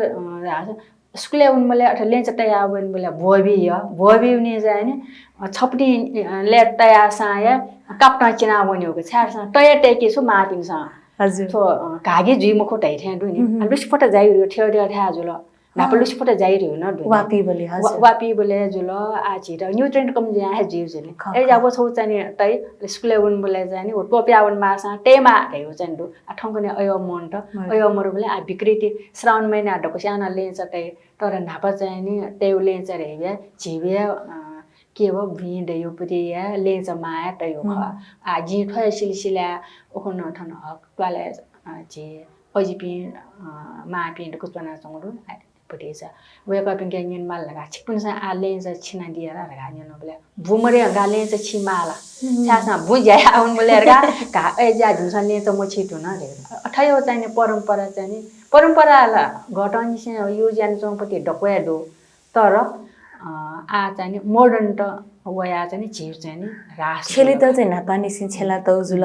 स्कुले उनमले अथ लेंच तया वन बोले बोबी उनी चाहिँ नि छपटी ले तया साया काप्टा चिना वन्यो छार सा तया टेके छु मातिङ सा हजुर सो घागे जुइ मखो ढाइ दुनी लुसी फटा जाइरो थियो था जुल नाप लुसी फटा जाइरो न वापी बले हजुर वापी बले जुल आ छिट न्यूट्रिएन्ट कम ज्या है जीव जले ए जाबो छौ चाहिँ तै स्कुले उन बोले चाहिँ नि टोप्या उन मासा टेमा रह्यो चाहिँ दु आ ठंगने अयो मन त अयो मरु बोले आ बिक्रिति श्रावण महिना डको साना लेन्छ तै तर नापा चाहिँ नि तेउ लेन्छ रह्यो झिवे के भो भिड यो पुति या लेन्छ माया तयो ख आ जी ठय सिलसिला ओखन ठन हक टवाले जे अजिपि मापिन कुपना चंगरु पुतिसा वेका पिन के निन माल लगा छिपुन सा आ लेन्छ छिना दिएर लगा निन बोले बुमरे गा लेन्छ छिमाला छासा बुझ्या आउन बोले गा का ए जा जुसन लेन्छ म छिटु न रे अठयो चाहिँ परम्परा चाहिँ नि परम्परा घटन से यो ज्यान चौपति डक्वे दो तर आ चाहिँ नि मोडर्न त वया चाहिँ नि जीव चाहिँ नि रास छेले त चाहिँ नापानी सिन छेला त जुल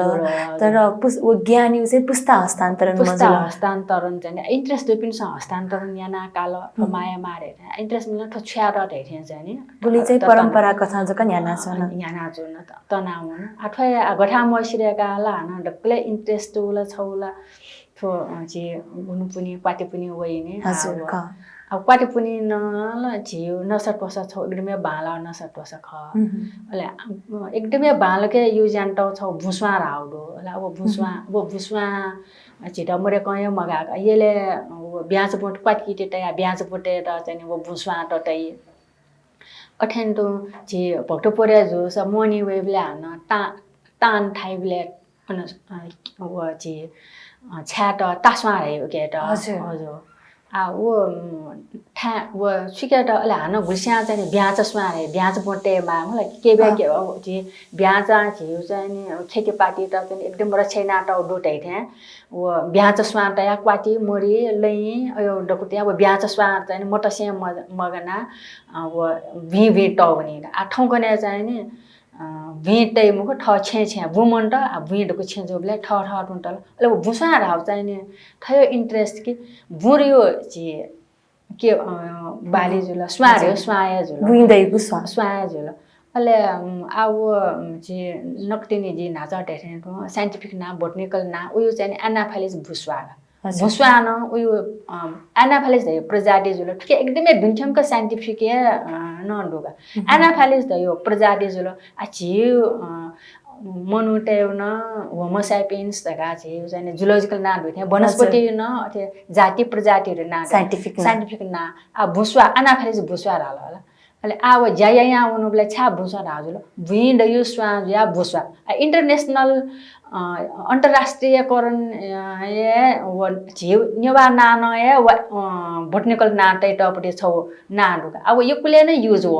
तर वो ज्ञानी चाहिँ पुस्ता हस्तान्तरण हस्तान्तरण चाहिँ इन्ट्रेस्ट दुपिन स हस्तान्तरण याना काल माया मारे इन्ट्रेस्ट मिल त छ्यार ढेथे चाहिँ नि बुली चाहिँ परम्परा कथा जक याना छ न याना जो न तनाव न अथवा गठा मसिरेका ला न डक्ले इन्ट्रेस्ट उला छौला थो जे गुनु पुनी पाते पुनी वइने हजुर क अब पाटे पुनी न झिउ नसट पसा छ एकदमै बाला नसट पसा ख अले एकदमै बाल के यु जानटौ छ भुसवा राउडो अले अब भुसवा छिटा मरे कय मगा येले ब्याज पोट पाटकीटे तया ब्याज पोटे त चाहिँ वो भुसवा टटै अठेन्टो जे भक्तो परे जो स मनी वेबले हान तान थाइबले अन वो जे छ्याट तासमा रह्यो के त हजुर आ वो सुकेट अले हान घुस्या चाहिँ ब्याज स्वारे ब्याज पोटेमा मलाई के बे के जे ब्याज झिउ चाहिँ नि खेतीपाती त चाहिँ एकदम रछैना त डोटै थे वो ब्याज स्वा त या क्वाटी मोरी लै अयो डकुते अब ब्याज स्वा चाहिँ मोटसे मगना वो भी टौ पनि आ ठौकने चाहिँ नि भिटै मुख ठ छे बुमन त भिडको छेजोबले ठ ठ टुन्टल अले भुसा राव चाहिँ नि थयो इन्ट्रेस्ट कि बुरियो जे के बाली जुल स्वार्यो स्वाया जुल बुइदै गुस्वा स्वाया जुल अले आव जे नक्तिनी जे नाचा टेथे साइन्टिफिक ना बोटनिकल ना उयो चाहिँ एनाफालिस भुसवा भुसवा न उयो एनाफालिस द प्रजाति जुल के एकदमै दुन्ठमको साइन्टिफिक न डोगा एनाफालिस द यो प्रजाति जुल आ झिउ मनुटेउ न होमो सैपियन्स दगा झिउ चाहिँ जुलोजिकल ना दुथे वनस्पति न अथे जाति प्रजातिहरु ना साइन्टिफिक ना आ भुसवा एनाफालिस भुसवा राल होला अले आव ज्याया उनुबले छा भुसवा राजुल भिड यो स्वा या भुसवा इन्टरनेशनल अन्तर्राष्ट्रियकरण झिउ नेवा नान या बोटनिकल नाटै टपटे छौ नाडुका अब यो कुले नै युज हो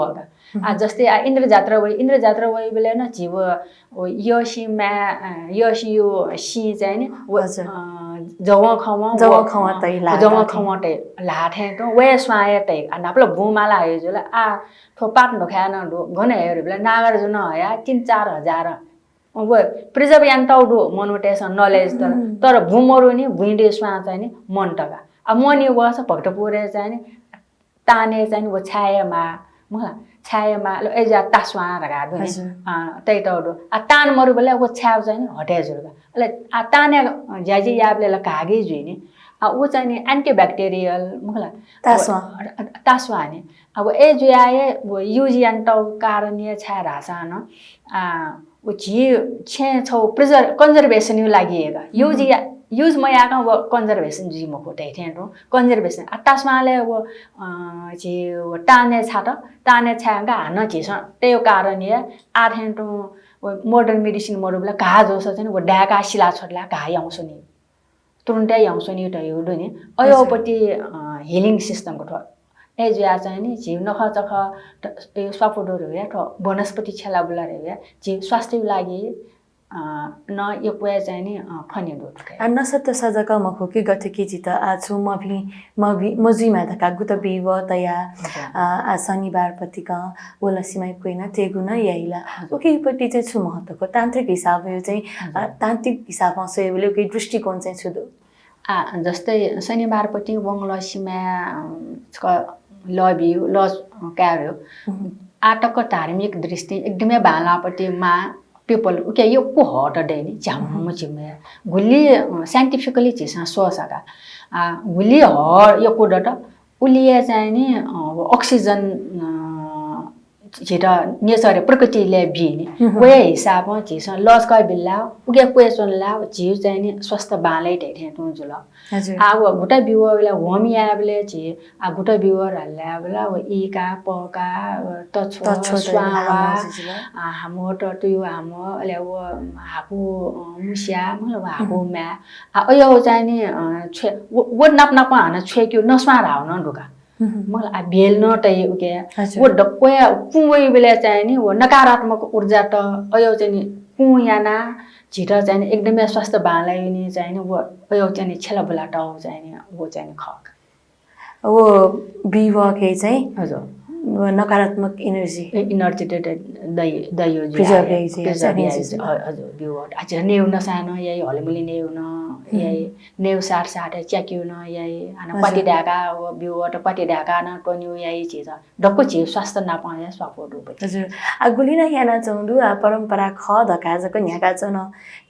आ जस्तै इन्द्र जात्रा वइ बेले न झिउ योसी यो सी चाहिँ नि जव खवा तै लाथे त वे स्वाय तै नापले बुमाला आयो जुल आ थोपाट नखान दो गनेहरु बेले नागर जुन हया 3-4 अब प्रिजर्भ यान्तौडो मोनोटेसन नलेज तर भूमरु नि भुइडे स्वा चाहिँ नि मनटका अब मनी वस भक्त पुरे चाहिँ नि ताने चाहिँ वो छायामा मला छायामा एजा तास्वा रगा दु तै तौडो आ तान मरु बेले वो छाव चाहिँ नि हटे जुगा अले आ ताने ज्याजी याबले ल कागे जुइनी आ वो चाहिँ नि एन्टिब्याक्टेरियल मला तास्वा नि अब ए जुयाए वो युजियन्टौ कारणीय छा रासान आ वो झिउ छे छौ कन्जर्भेसन यो लागिएगा यूज मयाका वो कन्जर्भेसन जी मको थे कन्जर्भेसन तास्माले वो जे टाने छागा हान झिस त्यो कारणीय आथेन्टो मोडर्न मेडिसिन मरुबला घा जोस चाहिँ वो डाका शिला छोडला घा आउँछ नि तुरुन्तै आउँछ नि त यो नि अयोपट्टि हिलिङ सिस्टमको ठ एजुया चाहिँ नि झिउ नखचख यो सपोर्टहरु या त वनस्पति छेला बुला रे या झिउ स्वास्थ्यको लागि न यो कोया चाहिँ नि खने डोट नसत्त सजका मखो के गथे के जित आछु मजुमा त कागु त बेव तया शनिबार पतिका बोला सिमाइ कोइना तेगु न यहिला ओके पट्टि चाहिँ छु महत्त्वको तान्त्रिक हिसाब यो चाहिँ तान्त्रिक हिसाबमा सोहेले के दृष्टिकोण चाहिँ छु दो जस्तै शनिबार पट्टि बङ्गला सिमा लबी ल कार्य आटक धार्मिक दृष्टि एकदमै भालापट्टिमा people okay yo ko hot day ni jam mo chime guli scientifically chisa so saka guli ho yo ko data ulia चाहिँ नि oxygen जेटा नेचर प्रकृतिले बिने वे हिसाबमा चिस लस कै बिल्ला उगे क्वेशन ला जीव चाहिँ नि स्वस्थ बालै ढेठे टुजुल अब गुटा बिवला होमी आबले छि आ गुटा बिवर हल्ला बला इका पका तछो स्वावा हमो टटु हमो ले वो हापु मुस्या म हापु मा अयो चाहिँ नि वो नप नप हाना छेक्यु नस्मा राउन ढुका मलाई बेल्न त उके वो डक्कोया कुवै बेला चाहिँ नि वो नकारात्मक ऊर्जा त अयो चाहिँ नि कुयाना छिटा चाहिँ नि एकदमै स्वास्थ्य बालाई चाहिँ नि वो अयो चाहिँ नि छेला बला टाउ चाहिँ नि वो चाहिँ नि खक वो बिवा के चाहिँ हजुर नकारात्मक एनर्जी दयो हजुर बिवा आज नेउ नसानो यही हलिमुली नेउ न यही नेउ सार साटे च्याक्यु न यही अन पति ढाका वो बिवा त पति ढाका न टन्यु यही चीज डक्को छि स्वास्थ्य नपाए सपोर्ट हो हजुर आगुलिना याना चौदु परम्परा ख धका जक न्याका चन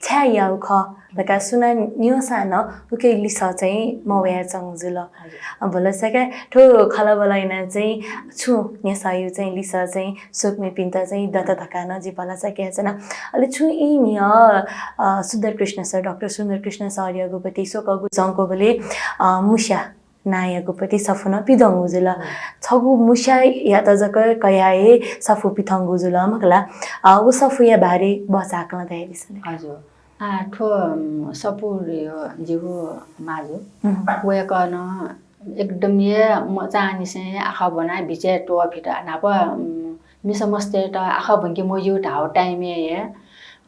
छ्या याउ ख धका सुना न्योसा न उके लिस चाहिँ मवया चंजुल भल सके ठो खला बलाइना चाहिँ छु न्यासायु चाहिँ लिस चाहिँ सोकमे पिन्ता चाहिँ दत धका न जिपला सके छन अलि छु इ न्य सुन्दर कृष्ण सर डाक्टर सुन्दर कृष्ण सर यगुपति सोकगु जंकोबले मुष्या नायगुपति सफुन पिदंगुजुल छगु मुष्या या त जक कयाए सफु पिथंगुजुल मकला उ सफुया बारे बसाक्न दयदिसन हजुर ठो सपुर यो जिगु माजु वेकन एकदम ये म चाहनी से आखा बना बिचे टो फिटा नाप मिसमस्ते त आखा बंके मोजु ढाउ टाइम ये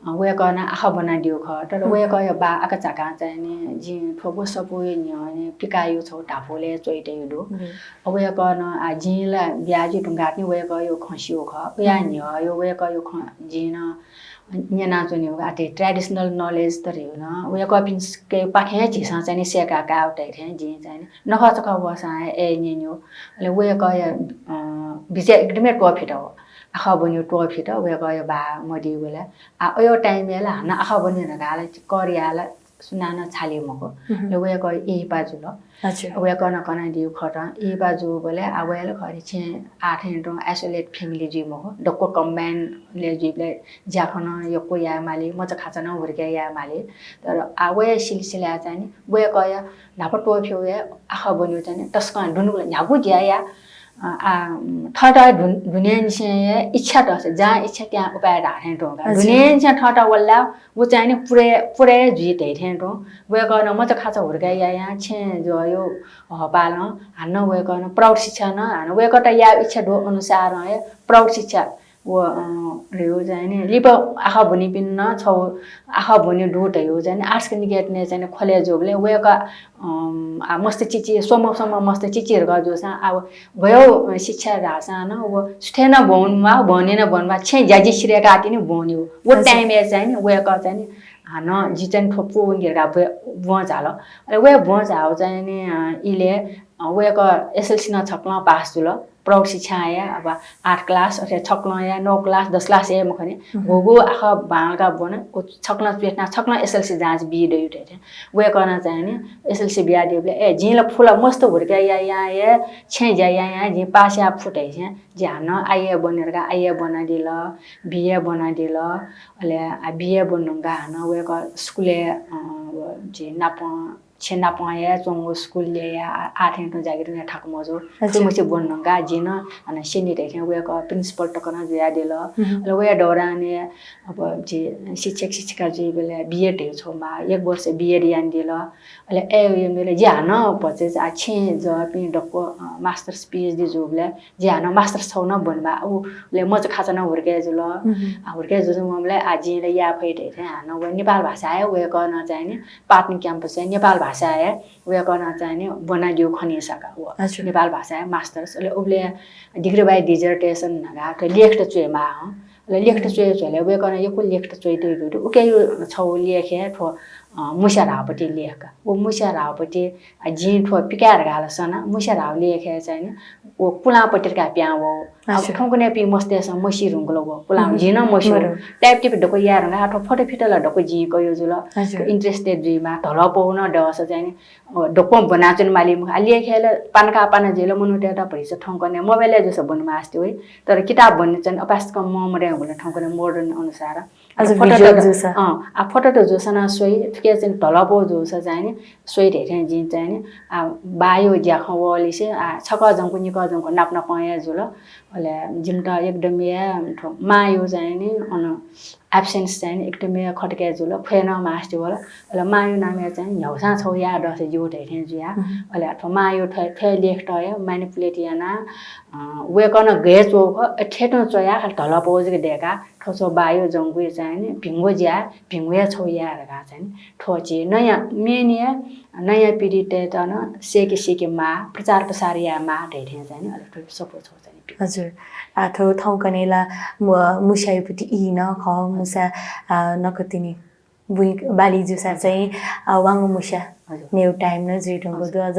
वेकन आखा बना दियो ख तर वेक यो बा आका चाका चाहिँ नि जि ठोबो सपु नि पिकायो छौ टाफोले चोइटे दु वेकन आ जिला ब्याजु टुंगाट्ने वेक यो खसियो ख या नि यो वेक यो जिन न्याना चोनि आते ट्रेडिशनल नलेज त रिउ न वेक पिन्स के पाखे छिसा चाहिँ नि सेका काउटे थे जि चाहिँ नि नखच ख बसा ए न्यन्यो ले वेक या बिचे एकदमै टोफिट हो आखा बन्यो टोफिट वेक यो बा मदि बेला आ यो टाइम बेला हाना आखा बन्यो न गाला करियाला सुनाना छाले मको ले वेक ए बाजु ल अच्छा वेक न कना दिउ खटा ए बाजु बेला आ वेल खरि छे 8 हिन्दो आइसोलेट फ्यामिली जि मको डक्को कम्बाइन ले जिले जाखन यो को या माली म चाहिँ खाचा न हुर्के या माली तर आ वे सिलसिला चाहिँ नि वेक या नाप टोफ्यो या आखा बन्यो चाहिँ टस्क ढुनु न्यागु ज्या या ठटा दुनिया से इच्छा त जहाँ इच्छा त्यहाँ उपाय राख्ने ढोका दुनिया से ठटा वल्ला वो चाहिँ नि पुरै जुइते थे तो वे गर्न म चाहिँ खाचा हुर्का या यहाँ छे जो यो हपाल हान्न वे गर्न प्राउड शिक्षा न हान्न वे कटा या इच्छा दो अनुसार है प्राउड शिक्षा वो रियो चाहिँ नि लिप आखा भुनी पिन्न छौ आखा भुनी डोट हो चाहिँ आर्ट्स निकेट ने चाहिँ खोले जोबले वे का मस्त चिची सोम मस्त चिचीहरु ग जोसा अब भयो शिक्षा रासा न वो स्टेन बोनमा बनेन बोनमा छे ज्याजी श्रेय काटी नि बोन्यो वो टाइम ए चाहिँ नि वे का चाहिँ नि हान जिचन ठोपो उंगेर ब झालो अरे वे ब झाउ चाहिँ नि इले वे का एसएलसी न छक्ला पास जुल प्राउड शिक्षा आया अब 8 क्लास अथवा छक्ला या 9 क्लास 10 क्लास ए मखने गोगो आखा बालका बन ओ छक्ला पेटना छक्ला एसएलसी जाँच बी दे उठे वे करना चाहिँ नि एसएलसी बिया देबले ए जिला फुला मस्त हुर्का या ए छे जा या जि पास या फुटाइ छ जान आइए बनेर का आइए बना दिल बिए बना दिल अले बिए बनंगा न वे का स्कुले जि नाप छेना पाया चोंगो स्कूल लिया 8 घंटा जागिर ने ठाक मजो तो मुझे बनगा जिन अनि सेनी रेखे वे का प्रिंसिपल टकना जिया दिल ल वे डराने अब जे शिक्षक शिक्षिका जे बेले बीएड हे छोमा 1 वर्ष बीएड यान दिल अले ए मेले ज्यान पछि आ छे ज पनि डको मास्टर्स पीएचडी जोबले ज्यान मास्टर्स छौ न बनबा उले म चाहिँ खाचा न हुर्के जुल हुर्के जुल ममले आजिले या फैटे थे हान वे नेपाल भाषा आयो वे गर्न चाहिने पाटन क्याम्पस है नेपाल भाषा है वे गर्न चाहिने बनाइयो खनिसका हो नेपाल भाषा है मास्टर्स ले उले डिग्री बाइ डिजर्टेसन नगा त लेख्ट चुएमा हो ले लेख्ट चुए चले वे गर्न यो को लेख्ट चुए दु उके छौ लेखे थो मुसा रावपति लेखका वो मुसा रावपति जी थो पिकार गालसना मुसा राव लेखे चाहिने वो पुला पटेरका प्या वो ठौकने पि मस्तेस मसी रुंगलो वो पुला जिन मसी टाइप टिप डको यार ना थो फोटो फिटला डको जी कयो जुल इंटरेस्टेड जीमा ढल पाउन डस चाहिने डको बनाचन माली लेखेले पानका पाना जेलो मनुटेटा भइस ठौकने मोबाइल जसो बनमा आस्ते होइ तर किताब भन्ने चाहिँ अपासको ममरे हुने ठौकने मोडर्न अनुसार फोटो जोसना सोई के चाहिँ ढलपो जोस चाहिने सोई हेरे जी चाहिने बायो ज्याख वली से छक जंको निक जंको नाप्न पाए जुल अले जिमटा एकदमै मायो चाहिने अन एब्सेन्स चाहिने एकदमै खटके जुल फेन मास्ति होला अले मायो नामे चाहिँ न्याउसा छौ या दस जोट हेरे जुया अले अथवा मायो थे लेख्ट है म्यानिपुलेट याना वे कन गे चोक ठेटो चया ढलपो जके देका ठोसो बायो जंगु चाहिने भिंगो ज्या भिंगो छौ या रगा चाहिँ ठोची नयाँ मेनिया नयाँ पीढी त न सेके मा प्रचार प्रसार या मा हेरे चाहिँ अले सपोर्ट छ चाहिँ हजुर आठो थौकनेला मुसाइपति इ न ख मुसा नकतिनी बुइ बाली जुसा चाहिँ वांगु मुसा नेउ टाइम न जिटंगो दु अझ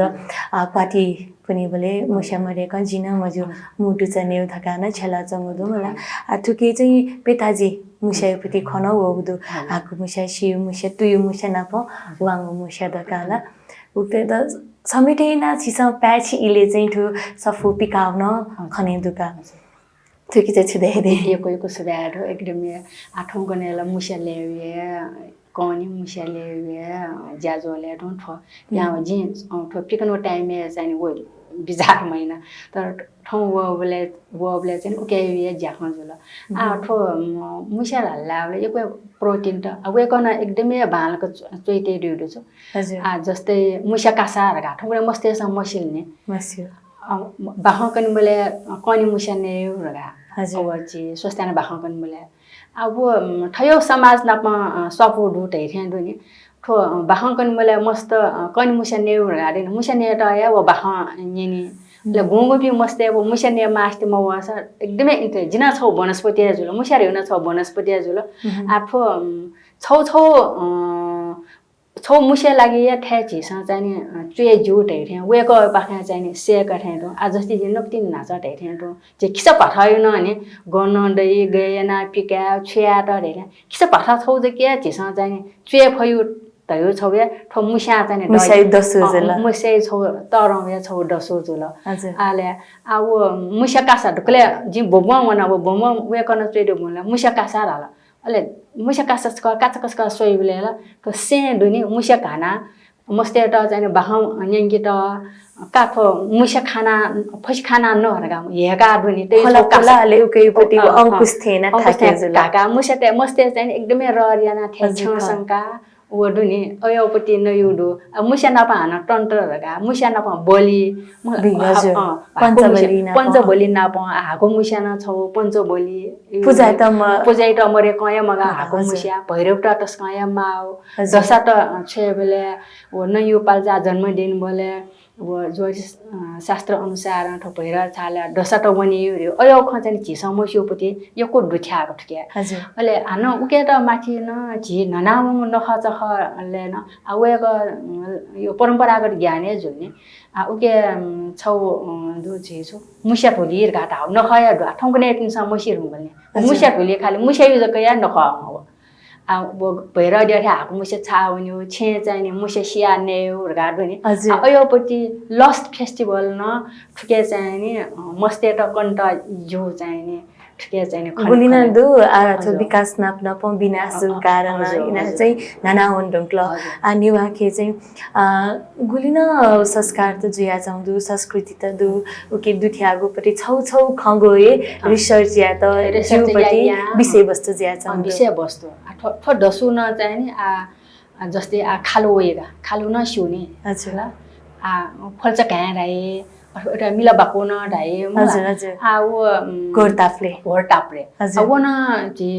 पार्टी पनि बोले मुसा मरे क जिन मजु मुटु छ नेउ थकाना छला चंगो दु मला आठुके चाहिँ पेताजी मुसाइपति खन होदु आकु मुसा सिउ मुसा तुयु मुसा नाप वांगु मुसा दकाला उते द समेटेना छिसा प्याच इले चाहिँ ठु सफु पिकाउन खने दुका थुकी चाहिँ छिदै दे यो सुधार एकदमै आठौं गनेला मुसा लेवे कनी मुसा लेवे ज्याजोले डोन्ट फ यहाँ जी ठो पिकनो टाइम चाहिँ वो बिजार महिना तर ठौ वबले चाहिँ उकेवे ज्याखन जुल आठो मुसा हल्लाले यो प्रोटिन त अब एकन एकदमै भालको चोइते दिउदु छ जस्तै मुसा कासा रगा ठौरे मस्तेस मसिल्ने मस्यो बाखकन बोले कनी मुसा ने रगा हजुर जी स्वस्थान बाखकन बोले अब ठयो समाज नाप सपोर्ट उठै थे दुनी ठो बाखकन बोले मस्त कनी मुसा ने रगा दिन मुसा ने त या वो बाख नेनी ले गोंगो पि मस्ते वो मुसा ने मास्ते मवासा एकदमै इन्टे जिना छौ वनस्पति जुल मुसा रेउन छ वनस्पति जुल आफो छौ मुसा लागि या ठ्याची स चाहिँ चुए जुट हेरे वेको पाखा चाहिँ सेक ठेदो आज जस्ती दिन नक्तिन नाच ठेदो जे किस पठायो न अनि गन दै गएना पिका छ्या त हेरे किस पठा छौ जे के छिस चाहिँ चुए फयु तयो छौ या ठो मुसा चाहिँ मुसाइ दसो जुल मुसाइ छौ तरौ या छौ दसो जुल आले आ वो मुसा कासा ढुकले जि बोबम वना वो बोबम वेकन चुए बोला मुसा कासा राला अले मुसा कासा काचा कसका सोइबलेला तो से दुनी मुसा खाना मस्ते त चाहिँ बाहम न्याङ्गी त काठो मुसा खाना फस खाना नहरगा हेका दुनी त्यही कालाले उकैपटि अंकुश थेन थाके जुल काका मुसा त मस्ते चाहिँ एकदमै ररियाना थे छसंका वो दुनी अयोपति नयुडो मुसा नपा हाना टन्टरगा मुसा नपा बलि पंचबली नपा हाको मुसा न छौ पंचबली पूजा त मरे कया मगा हाको मुसा भैरव त तस्कया माओ दशा त छे बेले वो नयु पाल्जा जन्मदिन बोले वो ज्योतिष शास्त्र अनुसार ठो भैरव छाला दशा त वनी अयो खचनि झि समस्योपति यको दुख्या ठके अले हान उके त माथि न झि ननाम नखच खले न आवेको यो परम्परागत ज्ञान जुल्ने उके छौ दु झि छु मुसा भोलि गाटा नखया ठौकने तिन समस्या रुङल्ने मुसा भोलि खाली मुसा युज कया नख हो वो भैरव देखे हाको मुसा छाउन्यो छे चाहिँ मुसा सियाने गाडो नि अयोपति लस्ट फेस्टिभल न ठुके चाहिँ नि मस्ते त कन्ट जो चाहिँ नि ठिकै चाहिँ गुलिना दु आथो विकास नाप नप विनाश कारण इना चाहिँ नाना वन्दंक्ल निवा के चाहिँ गुलिना संस्कार त जुया चाउँदु संस्कृति त दु उके दुठ्यागो पति छौ छौ खगोए रिसर्च या त जुपति विषय वस्तु ज्या चाउँदु विषय वस्तु ठ दसु न चाहिँ नि जस्तै खालो वेगा खालो न सिउने हजुर फल्च घ्या राई एउटा मिला बाको न ढाई हजुर हजुर घोरताप्ले अब न जे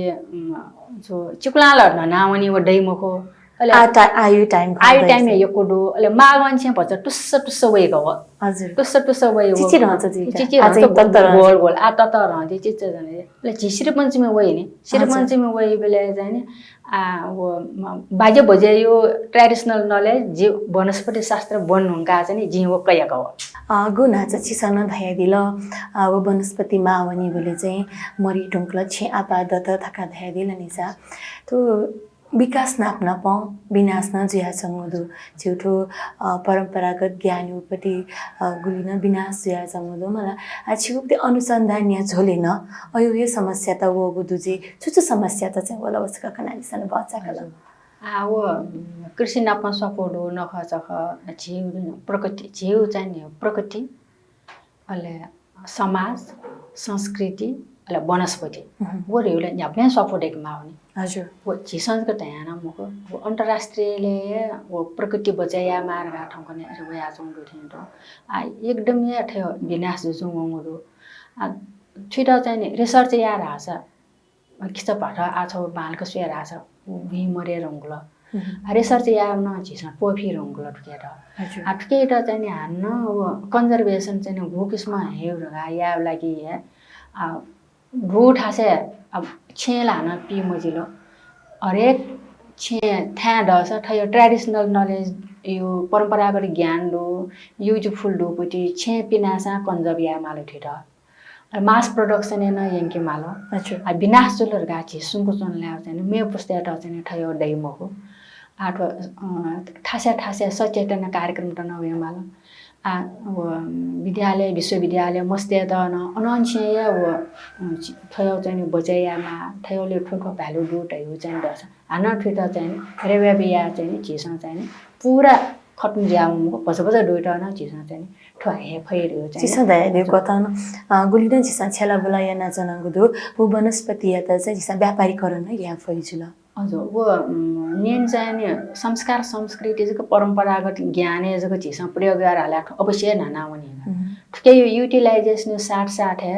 जो चिकुलाल नावनी व दैमको आयु टाइम यो कोडो अले मागन छ भन्छ टुस्स टुस्स वेको हो हजुर टुस्स वे हो चिची रहन्छ जी चिची रहन्छ गोल गोल तत रहन्छ चिच जने ले झिसिरे पञ्चमी वे नि सिरे पञ्चमी वे बेले चाहिँ नि बाजे बजे यो ट्रेडिसनल नलेज जे वनस्पति शास्त्र बन्नुका चाहिँ नि जिव कयाको हो गुना चाहिँ चिसन धाया दिल अब वनस्पति मावनी बोले चाहिँ मरी ढुङ्क्ल छे आपा दत थका धाया दिल निसा तो विकास नाप्न प विनाश न जुया चंगुदु छेउठो परम्परागत ज्ञान उपति गुलिन विनाश जुया चंगुदु मला छिउक्ते अनुसन्धान या झोलेन अयो यो समस्या त वो गुदुजे छुछु समस्या त चाहिँ वला वसका कनालिसन बच्चा कल वो कृषि नाप्न सपोडो नखचख झिउ प्रकृति झिउ चाहिँ प्रकृति अले समाज संस्कृति अले वनस्पति वो रेउले न्याप्ने सपोडेक माउनी हजुर वो झिसनको तयाना मको वो अन्तर्राष्ट्रियले वो प्रकृति बचाया मार्गा ठाउँकने वया जोंदु थिन एकदम या थ्यो विनाश जोंगुदु छिटो चाहिँ रिसर्च या राछ किछ पाठ आछौ बालको सुया राछ भि मरे रंगल रिसर्च या न झिसन पोफी रंगल ठुकेट ठुकेट चाहिँ हान्न वो कन्जर्भेसन चाहिँ भूकिस्मा हेउरगा या लागि भू ठासे अब छेला न पी मजिलो हरेक छे था दस थयो ट्रेडिसनल नलेज यो परम्परागत ज्ञान दो युजफुल दो पति छे पिनासा कन्जर्भ या मालो ठिट मास प्रोडक्सन न यंके मालो आ विनाश जुलर गाछि सुंगु चन ल्या चाहिँ मे पुस्ते त चाहिँ थयो दैमको आठ ठासे सचेतना कार्यक्रम त नवे मालो विद्यालय विश्वविद्यालय मस्ते त न अनन्छय वो थयो चाहिँ बचायामा थयोले ठोको भ्यालु डुट हो चाहिँ दस हाना ठिट चाहिँ रेवेबिया चाहिँ झिसन चाहिँ पुरा खट्नु ज्यामको पछपछ डुट न झिसन चाहिँ ठ्वाहे फैरियो चाहिँ झिसन दाइ कतन गुलिन झिसन छेला बोला या नजनगुदु वो वनस्पति या त चाहिँ झिसन व्यापारीकरण या फैजुल हजुर वो मेन चाहिँ संस्कार संस्कृति जको परम्परागत ज्ञान जको झिसन प्रयोग गरेर हाले अवश्य नाना हुने ठुकै युटिलाइजेसन 60 है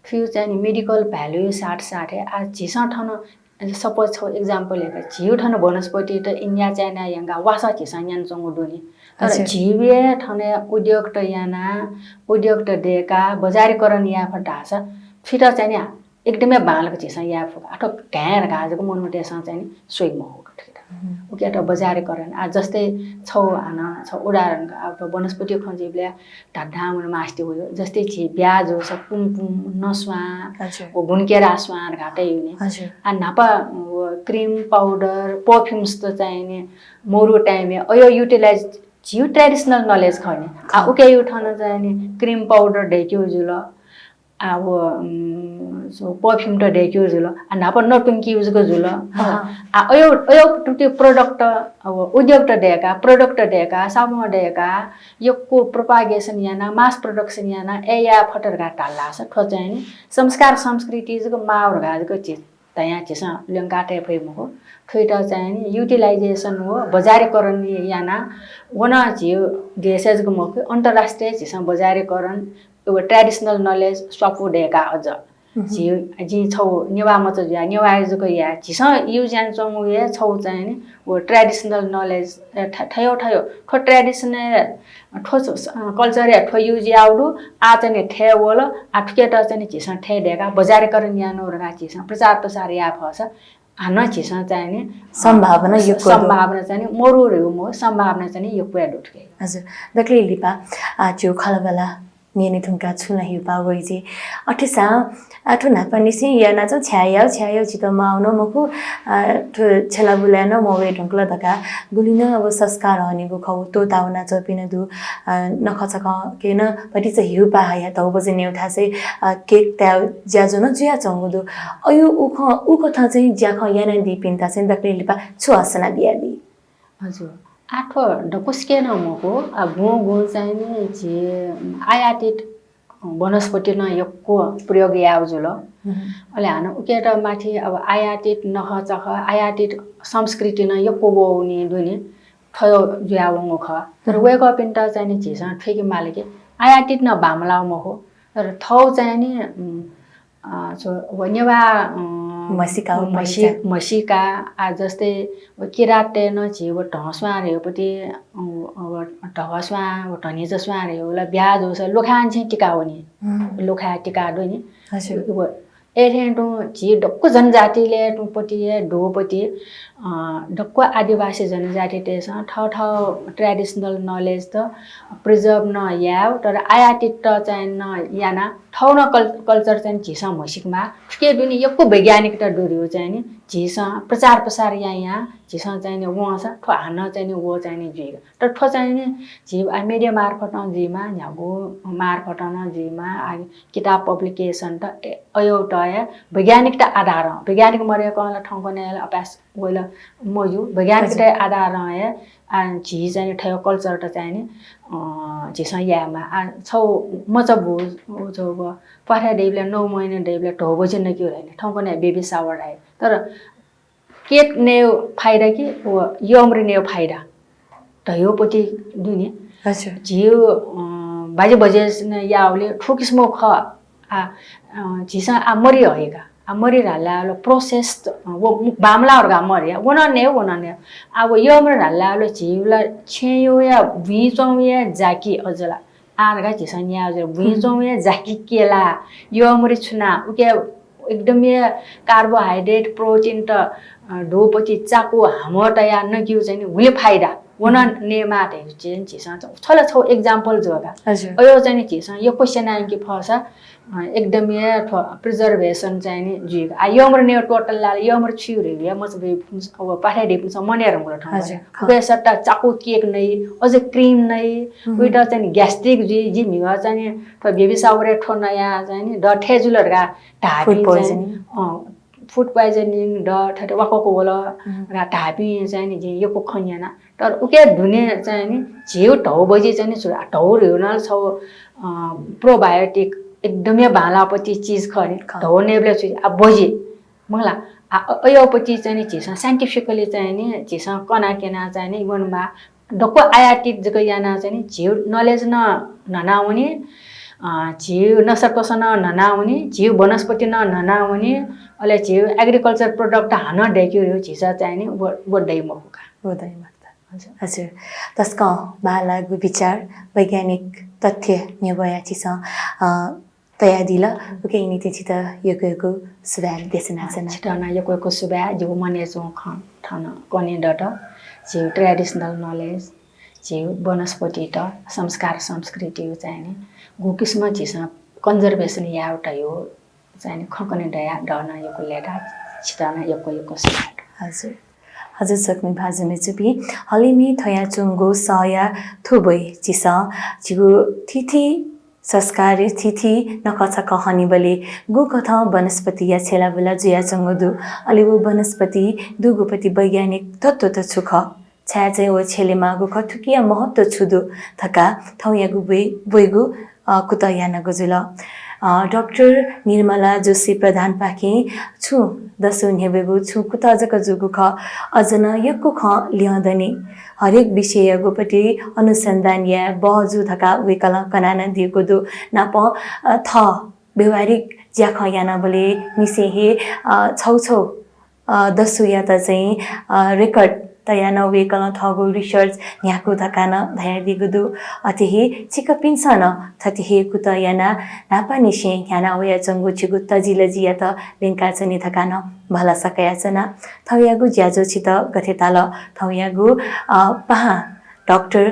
फ्यु चाहिँ मेडिकल भ्यालु 60 है आ झिसन ठन सपोज छ एक्जाम्पल हेर झिउ ठन वनस्पति त इन्या चाइना यंगा वासा झिसन यान चंगु दोनी तर झिवे ठने उद्योग त याना उद्योग त देका बजारीकरण या फटाछ फिट चाहिँ एकदमै बालको झिसन या आठो घ्यार गाजको मोनुटेसन चाहिँ सोइ महो उके त बजारीकरण आ जस्तै छौ आना छ उदाहरण अब वनस्पति खञ्जिबले ढाढा मन मास्ति हो जस्तै छि ब्याज हो सब पुम नस्वा ओ गुनकेरा स्वार घाटै हुने आ नापा क्रीम पाउडर परफ्युम्स त चाहिने मोरु टाइममे अयो युटिलाइज झिउ ट्रेडिसनल नलेज खने आ उके उठन चाहिने क्रीम पाउडर ढेक्यो जुल अब सो परफ्युम त ढेक्यो जुल आ नापा नटुंकी युज गो जुल आ अयो टुटे प्रोडक्ट अब उद्योग त ढेका प्रोडक्ट ढेका सामग्री ढेका योको प्रोपागेसन याना मास प्रोडक्सन याना एया फटर घाटा लास ठो चाहिँ संस्कार संस्कृति जको मावर गाजको चिज तया चिसा लंकाटे फैमको ठुइटा चाहिँ युटिलाइजेसन हो बजारीकरण याना वना झिउ देशजको मको अन्तर्राष्ट्रिय चिसा बजारीकरण यो ट्रेडिसनल नलेज सपु ढेका अझ झिउ जी छौ नेवा मच या नेवा जको या झिस युज यान चंगु या छौ चाहिँ नि वो ट्रेडिसनल नलेज थयो ठो ट्रेडिसनल ठो कल्चर या ठो युज आउडु आ चाहिँ ठे वल आ ठुकेटा चाहिँ झिस ठे ढेका बजारीकरण यान रगा झिस प्रचार प्रसार या फस आना झिस चाहिँ नि सम्भावना यो सम्भावना चाहिँ मोरु मो सम्भावना चाहिँ यो पुरा डुटके हजुर दक्ले लिपा आजु खलबला 니니 퉁가 추나 히바고 이제 어트사 아투 나빠니시 야나죠 차야요 지도 마우노 먹고 또 첼라불레나 모웨 퉁클다가 गुलिना अब संस्कार हनेको खौ तो ताउना चपिनदु नखचका केन पटि चाहिँ हिउ पाया त बजे नेउ थासे केक त्या ज्याजो न जुया चंगुदु अयु उख था चाहिँ ज्याख याना दिपिन था चाहिँ दक्ले लिपा छुआसना दियाली हजुर आठो डकुस्के न मको गो चाहिँ नि जे आयातित वनस्पति न यक्को प्रयोग याउजुल अहिले हान उकेट माथि अब आयातित नखचख आयातित संस्कृति न यक्को बोउने दुनी थयो ज्यावंगो ख तर वेक अप इन त चाहिँ नि झिस ठेकी मालिके आयातित न बामलाउ मको तर थौ चाहिँ नि वन्यवा मसिका आ जस्तै किराते न झिव ढसवा रेपति ढसवा ढनी जसवा रे होला ब्याज होस लोखान चाहिँ टिका हुने लोखा टिका दोनी हजुर एरेन्टो झि डक्को जनजातिले टुपति डोपति डक्को आदिवासी जनजाति तेस ठ ट्रेडिसनल नलेज त प्रिजर्भ न याव तर आयातित त चाहिँ न याना ठाउँ न कल्चर चाहिँ झिस मसिकमा के दुनी यक्को वैज्ञानिक त डोरियो चाहिँ नि झिस प्रचार प्रसार यहाँ झिस चाहिँ नि व छ ठो हान्न चाहिँ नि वो चाहिँ नि जुइ तर ठो चाहिँ नि झि मिडिया मार्फत न जुइमा न्यागो मार्फत न जुइमा किताब पब्लिकेसन त एउटा वैज्ञानिक त आधार वैज्ञानिक मरेको ठाउँ पनि अभ्यास वेला मजु वैज्ञानिक त आधार है झि चाहिँ ठयो कल्चर त चाहिँ नि झिस यामा छौ मचबु छौ पठा देवले 9 महिना देवले ढोबो चाहिँ न के हैन ठाउँ पनि बेबी सावर आए तर केट ने फाइदा कि यमरी ने फाइदा ढयोपति दुनी हजुर झिउ बाजे बजे याउले ठोकिसमो ख झिस मरि हएका मरि हाल्ला प्रोसेस वो बामलाहरुगा मरि वनने अब यमरी हाल्ला झिउला छेयो या भिजौ या जाकी अजला आरगा झिस न्या भिजौ या जाकी केला यमरी छुना उके एकदमै कार्बोहाइड्रेट प्रोटिन त ढोपति चाको हाम्रो त या नगिउ चाहिँ हुले फाइदा वन नेमा चाहिँ झिस छला छौ एक्जाम्पल जोगा हजुर अयो चाहिँ झिस यो क्वेशन आइके फसा एकदमै प्रिजर्भेसन चाहिँ नि जुइ आ यमर ने टोटल ला यमर छिउ रे या मच अब पाठा देपुन्छ मनेर मुला ठाउँ हजुर सट्टा चाको केक नै अझ क्रीम नै उइटा चाहिँ ग्यास्ट्रिक जि मिवा चाहिँ त बेबी सावरे ठो नया चाहिँ नि ड ठेजुलहरुका ढापी चाहिँ फुड पोइजनिङ ड ठटे वाको होला र ढापी चाहिँ नि जे यो खन्याना तर उके धुने चाहिँ नि झिउ ढौ बजी चाहिँ नि ढौ रेउनल छौ प्रोबायोटिक एकदमै भालापति चीज खरे ढौ नेबले छु आ बजी मला अयोपति चाहिँ नि झिस साइन्टिफिकली चाहिँ नि झिस कना केना चाहिँ नि वनमा डक्को आयातित जको याना चाहिँ नि झिउ नलेज न ननाउने झिउ नसर्पसन ननाउने झिउ वनस्पति न ननाउने अहिले झिउ एग्रिकल्चर प्रोडक्ट हान डेक्यो झिस चाहिँ नि वडै महुका वडै हजुर हजुर तस्का बालागु विचार वैज्ञानिक तथ्य न्यवया चिस तया दिल ओके इनि त्यति त यको सुबाल देशना छना छिटना यको सुबा जो मने जो खान कने डट झिउ ट्रेडिसनल नलेज झिउ वनस्पति त संस्कार संस्कृति चाहिँ नि गु किस्म झिस कन्जर्भेसन या एउटा यो चाहिँ खकने दया डना यको लेडा छिटना यको सुबा हजुर हजुर सक्ने भाजने चुपी हलिमी थयाचुङ्गो सया थुबै चिस जिगु तिथि संस्कार तिथि नकथा कहनी बले गु कथा वनस्पति या छेलाबुला जुया चंगदु अलिवु वनस्पति दुगुपति वैज्ञानिक तत्व त छुख छ्या चाहिँ ओ छेलेमा गु कथुकिया महत्व छुदु थका थौया गु बैगु कुतया नगजुल डाक्टर निर्मला जोशी प्रधान पाखे छु दसो नेबेगु छु कुता जक जुगु ख अजन यक्कु ख लियदनी हरेक विषय गोपति अनुसन्धान या बहजु थका वेकला कनाना दिएको दु नाप थ व्यवहारिक ज्या ख याना बले निसे हे छौ दसो या त चाहिँ रेकर्ड तया नवेकल थगो रिसर्च न्याको धकान धया दिगुदु अतिहि चिकपिन्सन थतिहि कुतयाना नापानिसे याना वया चंगु चिगु तजिलजिया त लिंका चनि धकान भला सकयाचना थयागु ज्याजो छित गथेताल थयागु पहा doctor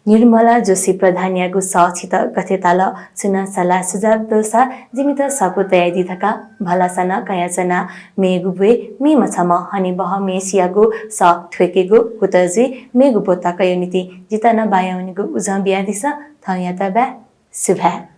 Nirmala Joshi Pradhanyagu Sachita Kathetala Suna Sala Sujab Dosa Jimita Sakutaya Dithaka Balasana Kayasana Megubwe Me Matama Hanibaha Mesiago Sa Twekego Kutazi Megubota Kayuniti Jitana Bayonigo Uzambia Disa Thanyata Ba Subha